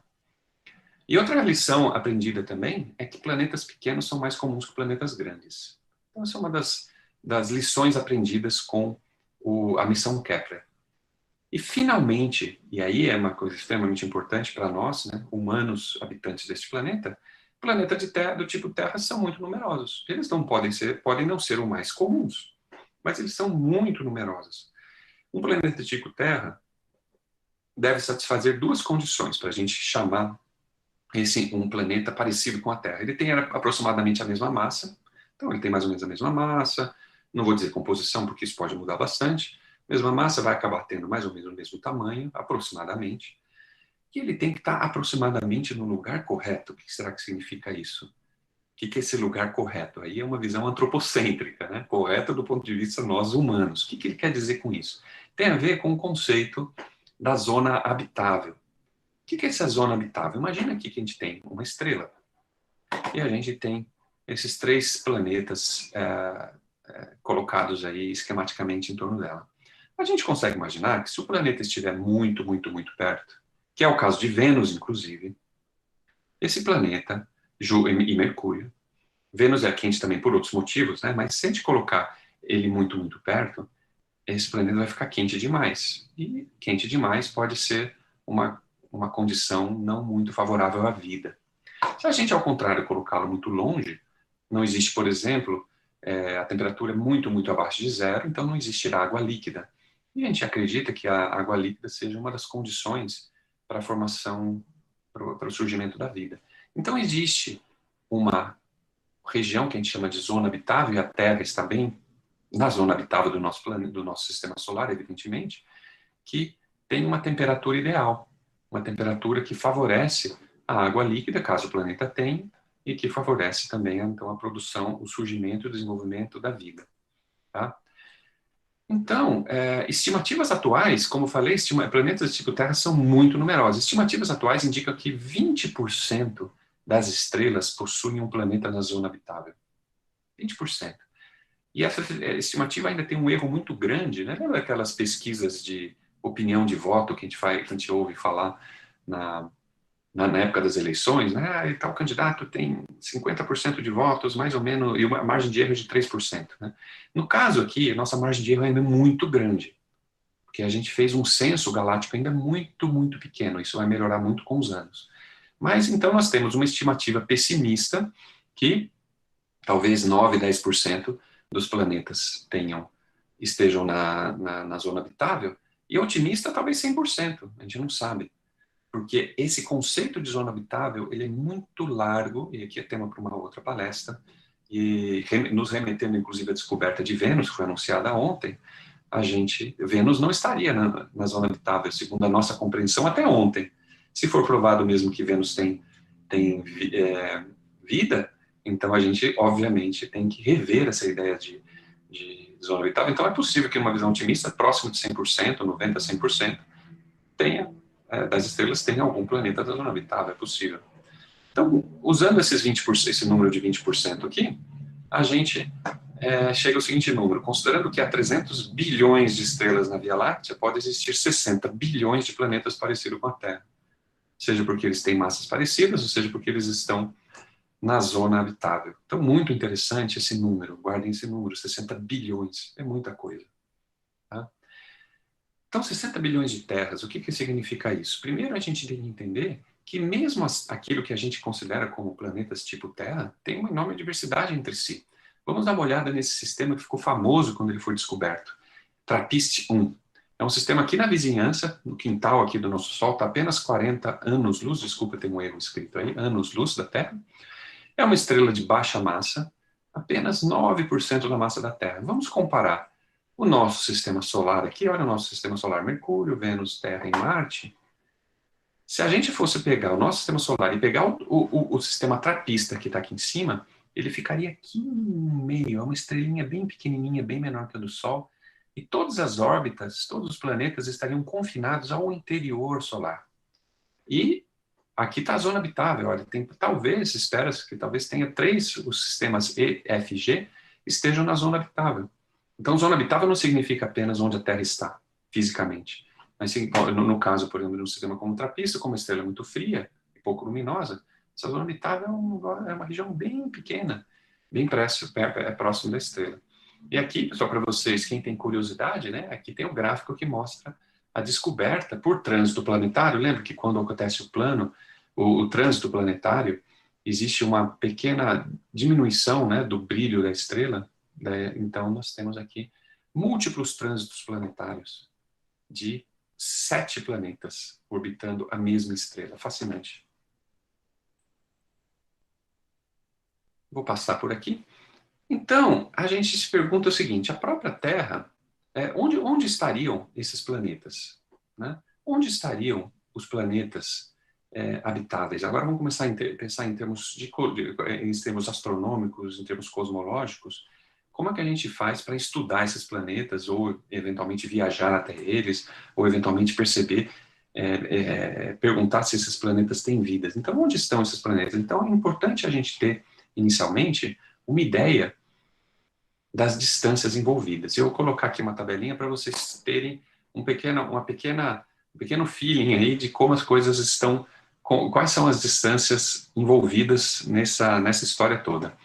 E outra lição aprendida também é que planetas pequenos são mais comuns que planetas grandes. Então, essa é uma das lições aprendidas com a missão Kepler. E, finalmente, e aí é uma coisa extremamente importante para nós, né, humanos habitantes deste planeta, planetas do tipo Terra são muito numerosos. Eles não podem não ser os mais comuns, mas eles são muito numerosos. Um planeta do tipo Terra deve satisfazer duas condições para a gente chamar um planeta parecido com a Terra. Ele tem aproximadamente a mesma massa, então ele tem mais ou menos a mesma massa, não vou dizer composição, porque isso pode mudar bastante, mesma massa vai acabar tendo mais ou menos o mesmo tamanho, aproximadamente, e ele tem que estar aproximadamente no lugar correto. O que será que significa isso? O que é esse lugar correto? Aí é uma visão antropocêntrica, né? Correta do ponto de vista nós humanos. O que ele quer dizer com isso? Tem a ver com o conceito da zona habitável. O que é essa zona habitável? Imagina aqui que a gente tem uma estrela e a gente tem esses 3 planetas colocados aí esquematicamente em torno dela. A gente consegue imaginar que se o planeta estiver muito, muito, muito perto, que é o caso de Vênus, inclusive, esse planeta e Mercúrio, Vênus é quente também por outros motivos, né? Mas se a gente colocar ele muito, muito perto, esse planeta vai ficar quente demais. E quente demais pode ser uma condição não muito favorável à vida. Se a gente, ao contrário, colocá-lo muito longe, não existe, por exemplo, a temperatura é muito, muito abaixo de zero, então não existirá água líquida. E a gente acredita que a água líquida seja uma das condições para a formação, para o surgimento da vida. Então existe uma região que a gente chama de zona habitável, e a Terra está bem na zona habitável do nosso planeta, do nosso sistema solar, evidentemente, que tem uma temperatura ideal, uma temperatura que favorece a água líquida, caso o planeta tenha, e que favorece também, então, a produção, o surgimento e o desenvolvimento da vida. Tá? Então, estimativas atuais, como eu falei, planetas do tipo Terra são muito numerosos. Estimativas atuais indicam que 20% das estrelas possuem um planeta na zona habitável. 20%. E essa estimativa ainda tem um erro muito grande, né? Lembra aquelas pesquisas de opinião de voto que a gente ouve falar na época das eleições, né? E tal candidato tem 50% de votos, mais ou menos, e uma margem de erro de 3%. Né? No caso aqui, a nossa margem de erro ainda é muito grande, porque a gente fez um censo galáctico ainda muito, muito pequeno. Isso vai melhorar muito com os anos. Mas então nós temos uma estimativa pessimista que talvez 9, 10% dos planetas estejam na zona habitável, e otimista talvez 100%, a gente não sabe. Porque esse conceito de zona habitável, ele é muito largo, e aqui é tema para uma outra palestra, e nos remetendo inclusive à descoberta de Vênus, que foi anunciada ontem, Vênus não estaria na zona habitável, segundo a nossa compreensão, até ontem. Se for provado mesmo que Vênus tem vida, então a gente, obviamente, tem que rever essa ideia de zona habitável. Então é possível que numa visão otimista, próximo de 100%, 90%, 100%, das estrelas tenha algum planeta da zona habitável, é possível. Então, usando esse número de 20% aqui, a gente chega ao seguinte número: considerando que há 300 bilhões de estrelas na Via Láctea, pode existir 60 bilhões de planetas parecidos com a Terra. Seja porque eles têm massas parecidas, ou seja porque eles estão na zona habitável. Então, muito interessante esse número, guardem esse número, 60 bilhões, é muita coisa. Tá? Então, 60 bilhões de terras, o que significa isso? Primeiro, a gente tem que entender que mesmo aquilo que a gente considera como planetas tipo Terra, tem uma enorme diversidade entre si. Vamos dar uma olhada nesse sistema que ficou famoso quando ele foi descoberto. TRAPPIST-1. É um sistema aqui na vizinhança, no quintal aqui do nosso Sol, está apenas 40 anos-luz, desculpa, tem um erro escrito aí, anos-luz da Terra. É uma estrela de baixa massa, apenas 9% da massa da Terra. Vamos comparar o nosso sistema solar aqui, olha o nosso sistema solar: Mercúrio, Vênus, Terra e Marte. Se a gente fosse pegar o nosso sistema solar e pegar o sistema trapista que está aqui em cima, ele ficaria aqui no meio, é uma estrelinha bem pequenininha, bem menor que a do Sol, e todas as órbitas, todos os planetas estariam confinados ao interior solar. E aqui está a zona habitável, olha, espera-se que talvez tenha os sistemas E, F e G estejam na zona habitável. Então, zona habitável não significa apenas onde a Terra está, fisicamente. Mas, no caso, por exemplo, de um sistema como o trapista, como uma estrela muito fria e pouco luminosa, essa zona habitável é uma região bem pequena, bem próximo da estrela. E aqui, só para vocês, quem tem curiosidade, né, aqui tem um gráfico que mostra a descoberta por trânsito planetário. Lembra que quando acontece o trânsito planetário, existe uma pequena diminuição, né, do brilho da estrela. Então, nós temos aqui múltiplos trânsitos planetários de 7 planetas orbitando a mesma estrela. Fascinante. Vou passar por aqui. Então, a gente se pergunta o seguinte: a própria Terra, onde estariam esses planetas? Né? Onde estariam os planetas habitáveis? Agora vamos começar a pensar em termos em termos astronômicos, em termos cosmológicos. Como é que a gente faz para estudar esses planetas, ou eventualmente viajar até eles, ou eventualmente perguntar se esses planetas têm vidas? Então, onde estão esses planetas? Então, é importante a gente ter, inicialmente, uma ideia das distâncias envolvidas. Eu vou colocar aqui uma tabelinha para vocês terem um pequeno feeling aí de como as coisas estão, quais são as distâncias envolvidas nessa história toda.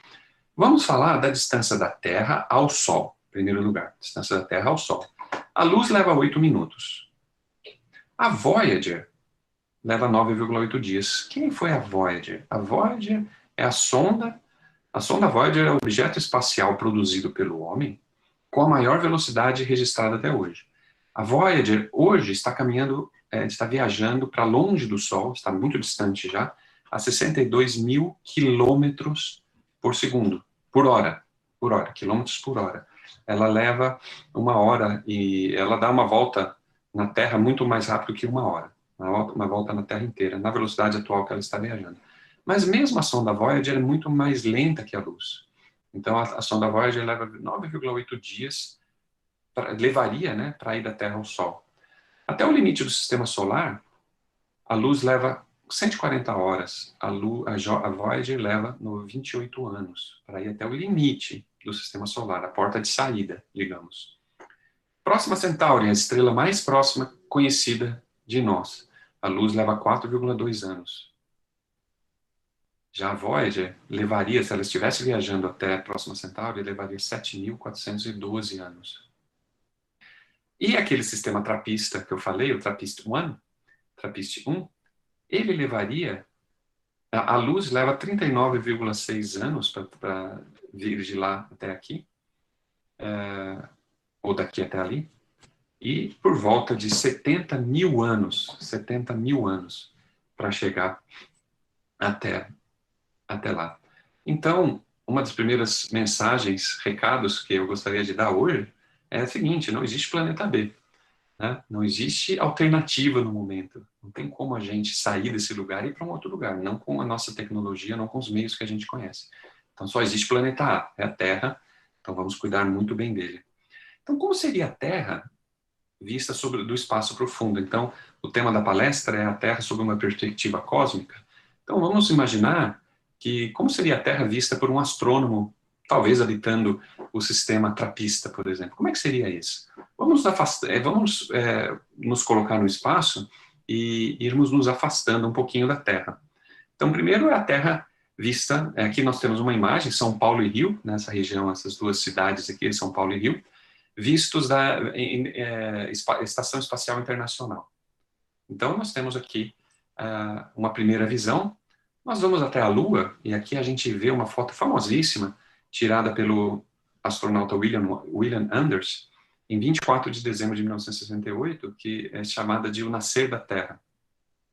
Vamos falar da distância da Terra ao Sol, em primeiro lugar, distância da Terra ao Sol. A luz leva 8 minutos. A Voyager leva 9,8 dias. Quem foi a Voyager? A Voyager é a sonda. A sonda Voyager é o objeto espacial produzido pelo homem com a maior velocidade registrada até hoje. A Voyager hoje está caminhando, está viajando para longe do Sol, está muito distante já, a 62 mil quilômetros por segundo, por hora, quilômetros por hora. Ela leva 1 hora e ela dá uma volta na Terra muito mais rápido que 1 hora. Uma volta na Terra inteira, na velocidade atual que ela está viajando. Mas mesmo a sonda Voyager é muito mais lenta que a luz. Então a sonda Voyager leva 9,8 dias, levaria, né, para ir da Terra ao Sol. Até o limite do sistema solar, a luz leva 140 horas. A Voyager leva 28 anos para ir até o limite do sistema solar, a porta de saída, digamos. Próxima Centauri, a estrela mais próxima conhecida de nós. A luz leva 4,2 anos. Já a Voyager levaria, se ela estivesse viajando até a Próxima Centauri, levaria 7.412 anos. E aquele sistema trapista que eu falei, o TRAPPIST 1, ele levaria, a luz leva 39,6 anos para vir de lá até aqui, ou daqui até ali, e por volta de 70 mil anos para chegar até lá. Então, uma das primeiras mensagens, recados que eu gostaria de dar hoje é a seguinte: não existe planeta B, né? Não existe alternativa no momento. Não tem como a gente sair desse lugar e ir para um outro lugar, não com a nossa tecnologia, não com os meios que a gente conhece. Então, só existe planeta A, é a Terra, então vamos cuidar muito bem dele. Então, como seria a Terra vista do espaço profundo? Então, o tema da palestra é a Terra sob uma perspectiva cósmica. Então, vamos imaginar que como seria a Terra vista por um astrônomo, talvez habitando o sistema trapista, por exemplo. Como é que seria isso? Vamos nos colocar no espaço e irmos nos afastando um pouquinho da Terra. Então, primeiro é a Terra vista, aqui nós temos uma imagem, São Paulo e Rio, nessa região, essas duas cidades aqui, São Paulo e Rio, vistos da Estação Espacial Internacional. Então, nós temos aqui uma primeira visão. Nós vamos até a Lua, e aqui a gente vê uma foto famosíssima, tirada pelo astronauta William Anders, em 24 de dezembro de 1968, que é chamada de O Nascer da Terra.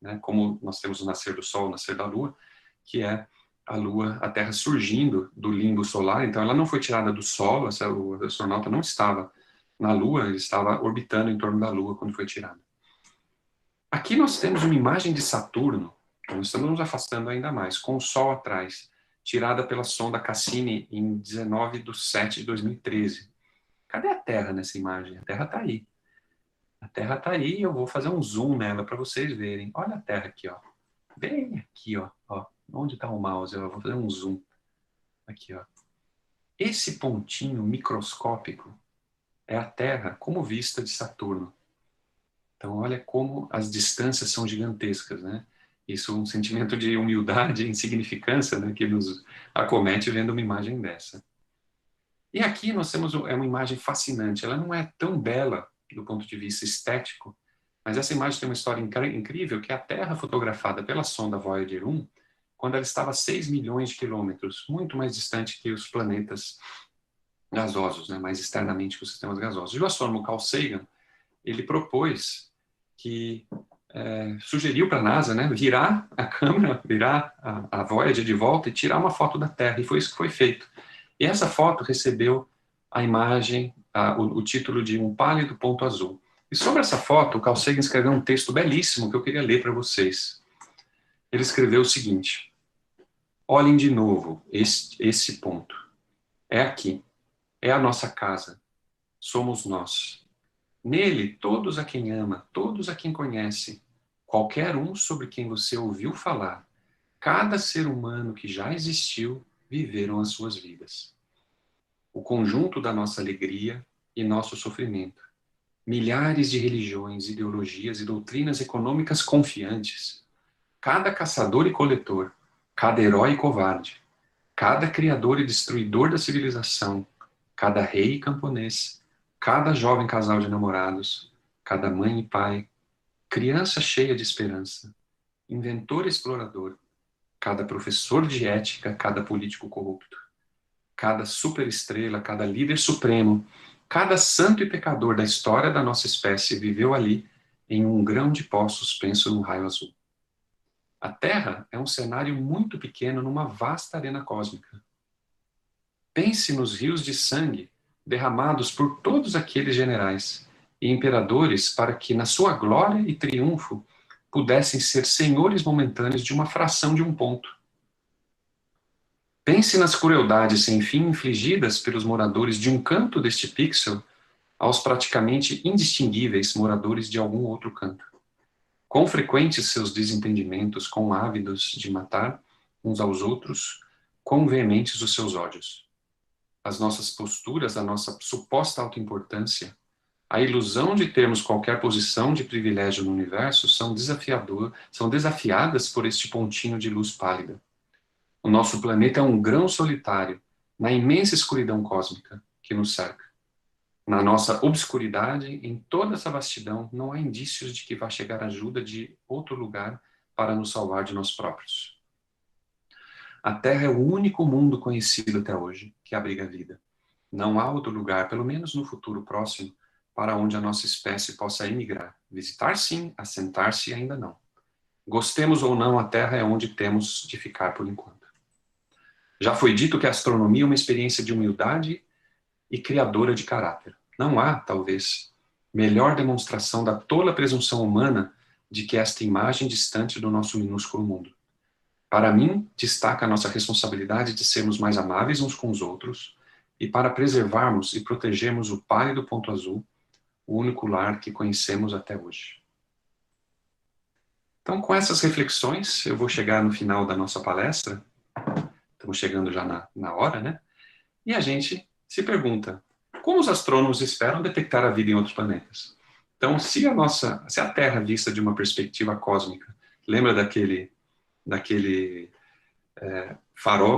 Né? Como nós temos o nascer do Sol, o nascer da Lua, que é a Lua, a Terra surgindo do limbo solar. Então, ela não foi tirada do solo, o astronauta não estava na Lua, ele estava orbitando em torno da Lua quando foi tirada. Aqui nós temos uma imagem de Saturno, então estamos nos afastando ainda mais, com o Sol atrás, tirada pela sonda Cassini em 19/7/2013. Cadê a Terra nessa imagem? A Terra está aí. A Terra está aí e eu vou fazer um zoom nela para vocês verem. Olha a Terra aqui, ó. Bem aqui, ó. Onde está o mouse? Eu vou fazer um zoom. Aqui, ó. Esse pontinho microscópico é a Terra como vista de Saturno. Então, olha como as distâncias são gigantescas, né? Isso é um sentimento de humildade e insignificância, né, que nos acomete vendo uma imagem dessa. E aqui nós temos uma imagem fascinante. Ela não é tão bela do ponto de vista estético, mas essa imagem tem uma história incrível, que é a Terra fotografada pela sonda Voyager 1, quando ela estava a 6 milhões de quilômetros, muito mais distante que os planetas gasosos, né, mais externamente que os sistemas gasosos. E o astrônomo Carl Sagan, ele propôs que sugeriu para a NASA, né, virar a câmera, virar a Voyager de volta e tirar uma foto da Terra, e foi isso que foi feito. E essa foto recebeu a imagem, o título de Um Pálido Ponto Azul. E sobre essa foto, o Carl Sagan escreveu um texto belíssimo que eu queria ler para vocês. Ele escreveu o seguinte: olhem de novo esse ponto. É aqui. É a nossa casa. Somos nós. Nele, todos a quem ama, todos a quem conhece, qualquer um sobre quem você ouviu falar, cada ser humano que já existiu, viveram as suas vidas. O conjunto da nossa alegria e nosso sofrimento. Milhares de religiões, ideologias e doutrinas econômicas confiantes. Cada caçador e coletor, cada herói e covarde, cada criador e destruidor da civilização, cada rei e camponês, cada jovem casal de namorados, cada mãe e pai, criança cheia de esperança, inventor e explorador, cada professor de ética, cada político corrupto, cada superestrela, cada líder supremo, cada santo e pecador da história da nossa espécie viveu ali em um grão de pó suspenso num raio azul. A Terra é um cenário muito pequeno numa vasta arena cósmica. Pense nos rios de sangue derramados por todos aqueles generais e imperadores para que, na sua glória e triunfo, pudessem ser senhores momentâneos de uma fração de um ponto. Pense nas crueldades sem fim infligidas pelos moradores de um canto deste pixel aos praticamente indistinguíveis moradores de algum outro canto. Quão frequentes seus desentendimentos, quão ávidos de matar uns aos outros, quão veementes os seus ódios. As nossas posturas, a nossa suposta autoimportância, a ilusão de termos qualquer posição de privilégio no universo são desafiadas por este pontinho de luz pálida. O nosso planeta é um grão solitário na imensa escuridão cósmica que nos cerca. Na nossa obscuridade, em toda essa vastidão, não há indícios de que vá chegar ajuda de outro lugar para nos salvar de nós próprios. A Terra é o único mundo conhecido até hoje que abriga a vida. Não há outro lugar, pelo menos no futuro próximo, para onde a nossa espécie possa emigrar. Visitar sim, assentar-se ainda não. Gostemos ou não, a Terra é onde temos de ficar por enquanto. Já foi dito que a astronomia é uma experiência de humildade e criadora de caráter. Não há, talvez, melhor demonstração da tola presunção humana de que esta imagem distante do nosso minúsculo mundo. Para mim, destaca a nossa responsabilidade de sermos mais amáveis uns com os outros e para preservarmos e protegermos o pálido ponto azul, o único lar que conhecemos até hoje. Então, com essas reflexões, eu vou chegar no final da nossa palestra. Estamos chegando já na hora, né? E a gente se pergunta, como os astrônomos esperam detectar a vida em outros planetas? Então, se a Terra vista de uma perspectiva cósmica, lembra daquele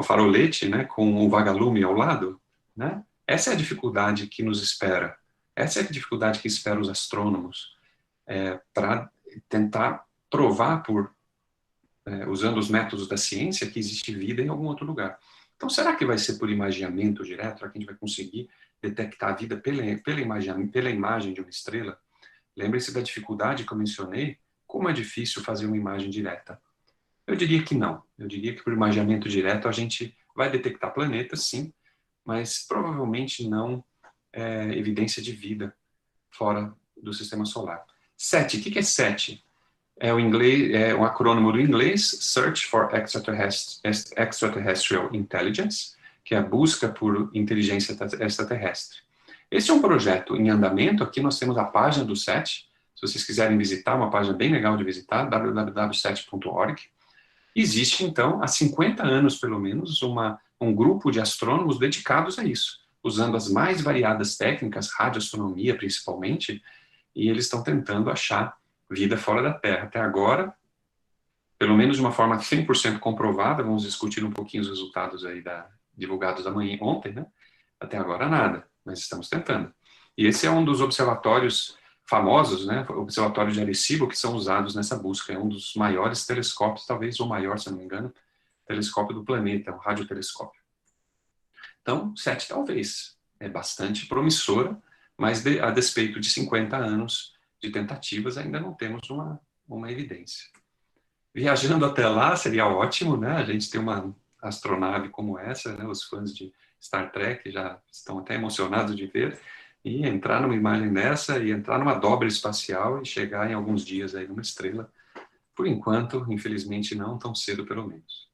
farolete, né, com o vagalume ao lado, né? Essa é a dificuldade que nos espera. Essa é a dificuldade que espera os astrônomos para tentar provar usando os métodos da ciência, que existe vida em algum outro lugar. Então, será que vai ser por imaginamento direto? Será que a gente vai conseguir detectar a vida pela imagem de uma estrela? Lembre-se da dificuldade que eu mencionei. Como é difícil fazer uma imagem direta? Eu diria que não. Eu diria que por imaginamento direto a gente vai detectar planetas, sim, mas provavelmente não evidência de vida fora do sistema solar. SETI, o que é SETI? É um acrônimo do inglês, Search for Extraterrestrial Intelligence, que é a busca por inteligência extraterrestre. Esse é um projeto em andamento. Aqui nós temos a página do SETI. Se vocês quiserem visitar, uma página bem legal de visitar, www.seti.org. Existe, então, há 50 anos, pelo menos, um grupo de astrônomos dedicados a isso, usando as mais variadas técnicas, radioastronomia principalmente, e eles estão tentando achar vida fora da Terra. Até agora, pelo menos de uma forma 100% comprovada, vamos discutir um pouquinho os resultados aí divulgados ontem, né? Até agora nada, mas estamos tentando. E esse é um dos observatórios famosos, né? O observatório de Arecibo, que são usados nessa busca. É um dos maiores telescópios, talvez o maior, se não me engano, telescópio do planeta, um radiotelescópio. Então, SETI talvez é bastante promissora, mas a despeito de 50 anos de tentativas, ainda não temos uma evidência. Viajando até lá seria ótimo, né? A gente tem uma astronave como essa, né? Os fãs de Star Trek já estão até emocionados de ver, e entrar numa imagem dessa, e entrar numa dobra espacial e chegar em alguns dias aí numa estrela. Por enquanto, infelizmente, não tão cedo, pelo menos.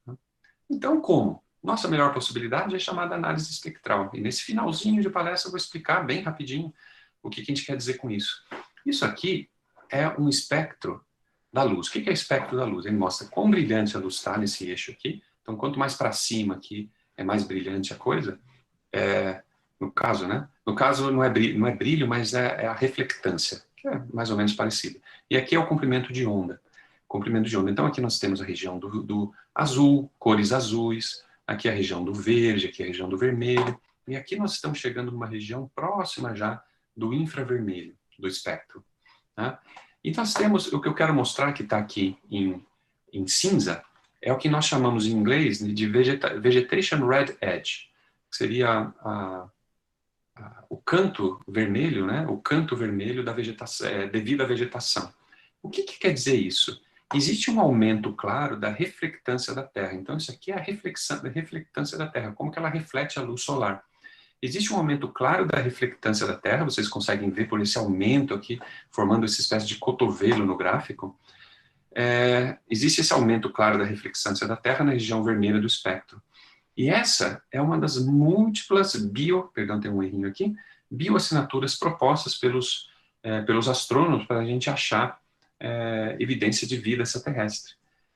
Então, como? Nossa melhor possibilidade é chamada análise espectral. E nesse finalzinho de palestra eu vou explicar bem rapidinho o que a gente quer dizer com isso. Isso aqui é um espectro da luz. O que é o espectro da luz? Ele mostra quão brilhante a luz está nesse eixo aqui. Então, quanto mais para cima aqui é mais brilhante a coisa. No caso, né? No caso, não é brilho, mas é a reflectância, que é mais ou menos parecida. E aqui é o comprimento de onda. Comprimento de onda. Então, aqui nós temos a região do azul, cores azuis. Aqui é a região do verde, aqui é a região do vermelho. E aqui nós estamos chegando numa região próxima já do infravermelho, do espectro. Tá? E nós temos, o que eu quero mostrar que está aqui em cinza, é o que nós chamamos em inglês de vegetation red edge, que seria o canto vermelho, né? O canto vermelho da vegetação, devido à vegetação. O que quer dizer isso? Existe um aumento claro da reflectância da Terra. Então, isso aqui é a reflectância da Terra, como que ela reflete a luz solar. Existe um aumento claro da reflectância da Terra, vocês conseguem ver por esse aumento aqui, formando essa espécie de cotovelo no gráfico. Existe esse aumento claro da reflectância da Terra na região vermelha do espectro. E essa é uma das múltiplas tem um errinho aqui, bioassinaturas propostas pelos astrônomos para a gente achar evidência de vida extraterrestre.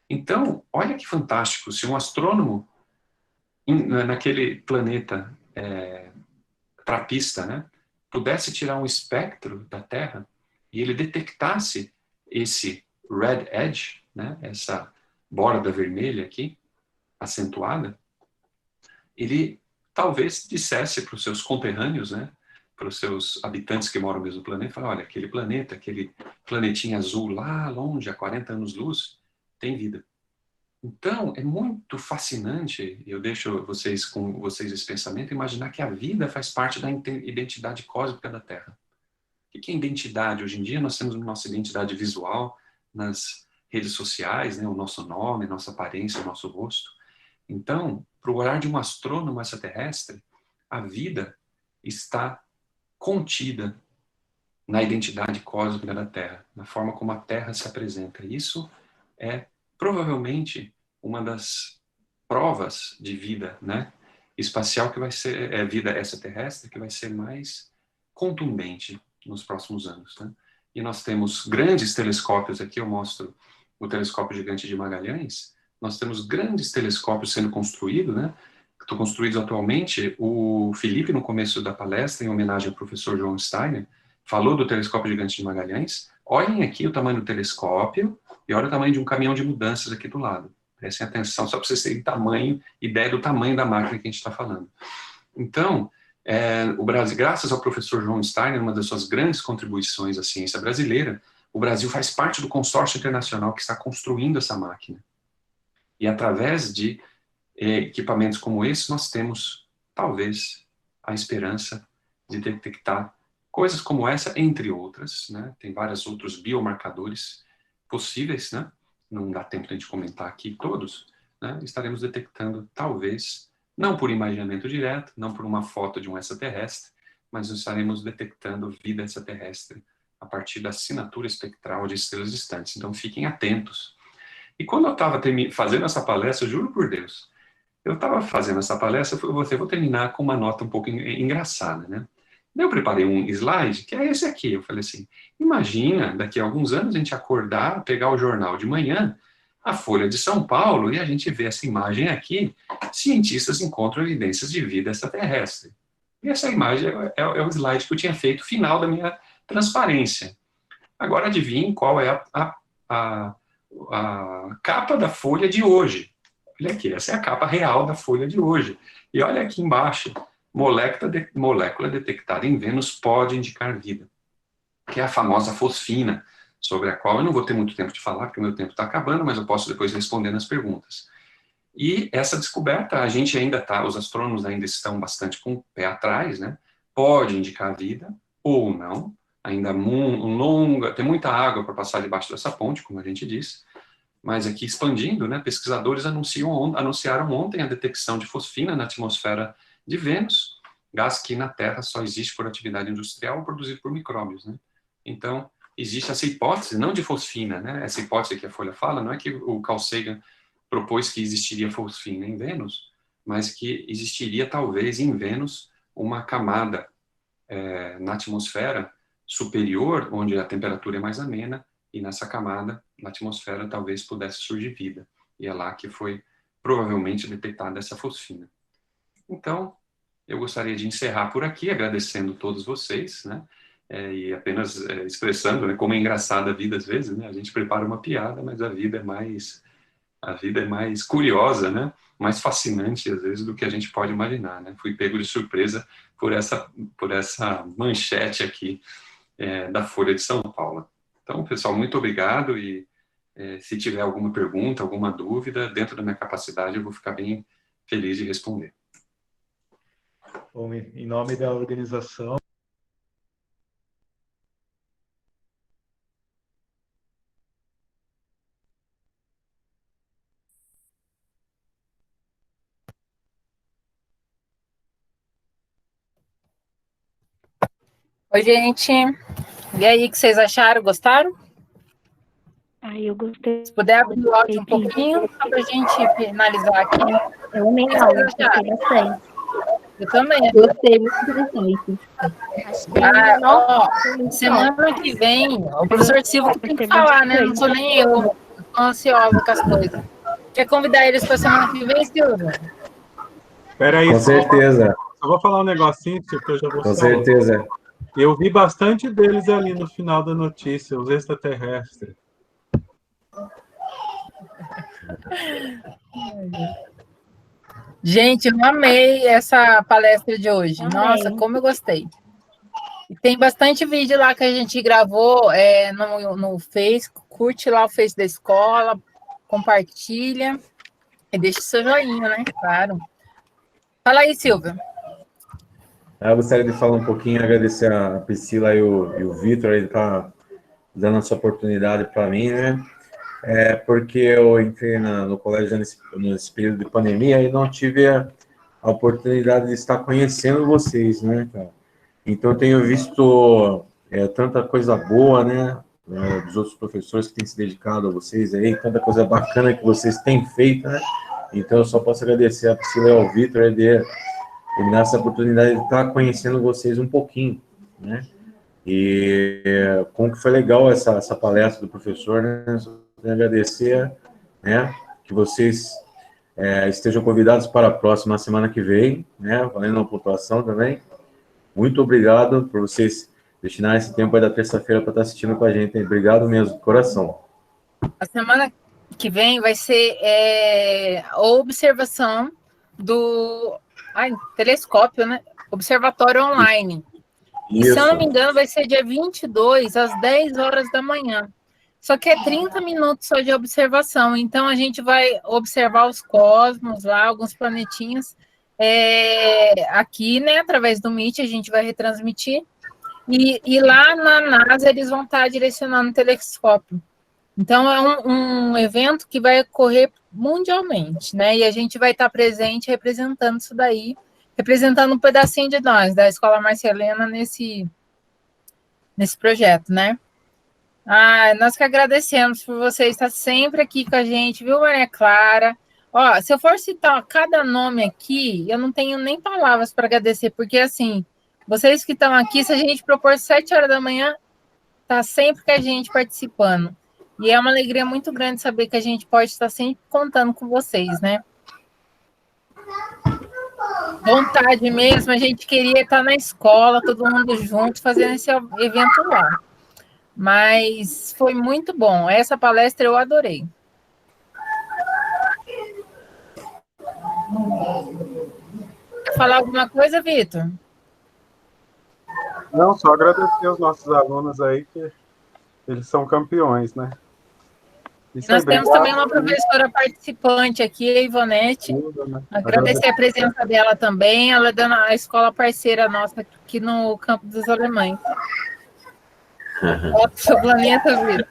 Então, olha que fantástico, se um astrônomo naquele planeta trapista, né, pudesse tirar um espectro da Terra e ele detectasse esse red edge, né, essa borda vermelha aqui, acentuada, ele talvez dissesse para os seus conterrâneos, né, para os seus habitantes que moram no mesmo planeta, falar, olha, aquele planeta, aquele planetinha azul lá longe, a 40 anos-luz, tem vida. Então, é muito fascinante, eu deixo com vocês esse pensamento, imaginar que a vida faz parte da identidade cósmica da Terra. O que é identidade? Hoje em dia nós temos nossa identidade visual nas redes sociais, né, o nosso nome, nossa aparência, o nosso rosto. Então, para o olhar de um astrônomo extraterrestre, a vida está contida na identidade cósmica da Terra, na forma como a Terra se apresenta. Isso é provavelmente uma das provas de vida, né, espacial que vai ser, vida extraterrestre, que vai ser mais contundente nos próximos anos. Né? E nós temos grandes telescópios, aqui eu mostro o telescópio gigante de Magalhães, nós temos grandes telescópios sendo construídos, né, que estão construídos atualmente. O Felipe, no começo da palestra, em homenagem ao professor João Steiner, falou do telescópio gigante de Magalhães. Olhem aqui o tamanho do telescópio e olha o tamanho de um caminhão de mudanças aqui do lado. Prestem atenção, só para vocês terem ideia do tamanho da máquina que a gente está falando. Então, o Brasil, graças ao professor João Steiner, uma das suas grandes contribuições à ciência brasileira, o Brasil faz parte do consórcio internacional que está construindo essa máquina. E através de equipamentos como esse, nós temos, talvez, a esperança de detectar coisas como essa, entre outras, né? Tem vários outros biomarcadores possíveis, né? Não dá tempo de a gente comentar aqui todos, né? Estaremos detectando, talvez, não por imaginamento direto, não por uma foto de um extraterrestre, mas estaremos detectando vida extraterrestre a partir da assinatura espectral de estrelas distantes. Então, fiquem atentos. E quando eu estava fazendo essa palestra, eu juro por Deus, eu estava fazendo essa palestra, eu vou terminar com uma nota um pouco engraçada, né? Daí eu preparei um slide, que é esse aqui. Eu falei assim, imagina, daqui a alguns anos a gente acordar, pegar o jornal de manhã, a Folha de São Paulo, e a gente vê essa imagem aqui, cientistas encontram evidências de vida extraterrestre. E essa imagem é o slide que eu tinha feito, final da minha transparência. Agora adivinhem qual é a capa da Folha de hoje. Olha aqui, essa é a capa real da Folha de hoje. E olha aqui embaixo, molécula detectada em Vênus pode indicar vida, que é a famosa fosfina, sobre a qual eu não vou ter muito tempo de falar, porque o meu tempo está acabando, mas eu posso depois responder nas perguntas. E essa descoberta, a gente ainda está, os astrônomos ainda estão bastante com o pé atrás, né? Pode indicar vida ou não, ainda tem muita água para passar debaixo dessa ponte, como a gente disse, mas aqui expandindo, né, pesquisadores anunciaram ontem a detecção de fosfina na atmosfera de Vênus, gás que na Terra só existe por atividade industrial ou produzido por micróbios. Né? Então, existe essa hipótese, não de fosfina, né? Essa hipótese que a Folha fala, não é que o Carl Sagan propôs que existiria fosfina em Vênus, mas que existiria talvez em Vênus uma camada na atmosfera superior, onde a temperatura é mais amena, e nessa camada, na atmosfera, talvez pudesse surgir vida. E é lá que foi provavelmente detectada essa fosfina. Então, eu gostaria de encerrar por aqui, agradecendo a todos vocês, né? E apenas expressando, né, como é engraçada a vida às vezes, né? A gente prepara uma piada, mas a vida é mais A vida é mais curiosa, né? Mais fascinante, às vezes, do que a gente pode imaginar, né? Fui pego de surpresa por essa manchete aqui da Folha de São Paulo. Então, pessoal, muito obrigado e se tiver alguma pergunta, alguma dúvida, dentro da minha capacidade, eu vou ficar bem feliz de responder. Bom, em nome da organização, Oi, gente. E aí, o que vocês acharam? Gostaram? Ai, eu gostei. Se puder abrir o áudio um pouquinho, só pra gente finalizar aqui. Eu amei a aula, gostei bastante. Eu também. Gostei, muito interessante. Semana que vem, o professor Silva tem que falar, né? Não sou nem eu. Estou ansiosa com as coisas. Quer convidar eles para semana que vem, Silva? Espera aí. Com certeza. Só vou falar um negocinho, que eu já vou Com falar. certeza. Eu vi bastante deles ali no final da notícia, os extraterrestres. Gente, eu amei essa palestra de hoje. Amei. Nossa, como eu gostei. E tem bastante vídeo lá que a gente gravou no Face. Curte lá o Face da escola, compartilha e deixa o seu joinha, né? Claro. Fala aí, Silvia. Eu gostaria de falar um pouquinho, agradecer a Priscila e o Vitor aí tá dando essa oportunidade para mim, né? Porque eu entrei no colégio nesse período de pandemia e não tive a oportunidade de estar conhecendo vocês, né, cara? Então, eu tenho visto tanta coisa boa, né, dos outros professores que têm se dedicado a vocês aí, tanta coisa bacana que vocês têm feito, né? Então, eu só posso agradecer a Priscila e ao Vitor de me dar essa oportunidade de estar conhecendo vocês um pouquinho, né? E como que foi legal essa palestra do professor, né? Só quero agradecer, né? Que vocês estejam convidados para a próxima semana que vem, né? Valendo uma pontuação também. Muito obrigado por vocês destinarem esse tempo aí da terça-feira para estar assistindo com a gente. Hein? Obrigado mesmo, de coração. A semana que vem vai ser a observação do telescópio, né? Observatório online. E, se eu não me engano, vai ser dia 22, às 10 horas da manhã. Só que é 30 minutos só de observação. Então, a gente vai observar os cosmos lá, alguns planetinhas. Aqui, né, através do Meet, a gente vai retransmitir. E lá na NASA, eles vão estar direcionando o telescópio. Então, é um evento que vai ocorrer mundialmente, né? E a gente vai estar presente representando isso daí, representando um pedacinho de nós, da Escola Marcelena, nesse projeto, né? Nós que agradecemos por você estar sempre aqui com a gente, viu, Maria Clara? Ó, se eu for citar cada nome aqui, eu não tenho nem palavras para agradecer, porque, assim, vocês que estão aqui, se a gente propor 7 horas da manhã, tá sempre com a gente participando. E é uma alegria muito grande saber que a gente pode estar sempre contando com vocês, né? Vontade mesmo, a gente queria estar na escola, todo mundo junto, fazendo esse evento lá. Mas foi muito bom. Essa palestra eu adorei. Quer falar alguma coisa, Vitor? Não, só agradecer aos nossos alunos aí, que eles são campeões, né? Nós temos também uma professora participante aqui, a Ivonete. Agradecer a presença dela também. Ela é da escola parceira nossa aqui no Campo dos Alemães. Olha o seu planeta, Vitor.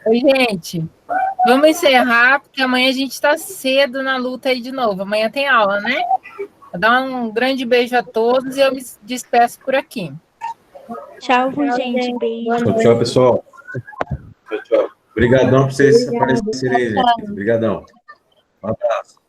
Oi, gente. Vamos encerrar, porque amanhã a gente está cedo na luta aí de novo. Amanhã tem aula, né? Vou dar um grande beijo a todos e eu me despeço por aqui. Tchau, gente. Beijo. Tchau, pessoal. Tchau. Obrigadão por vocês aparecerem aí, gente. Obrigadão. Um abraço.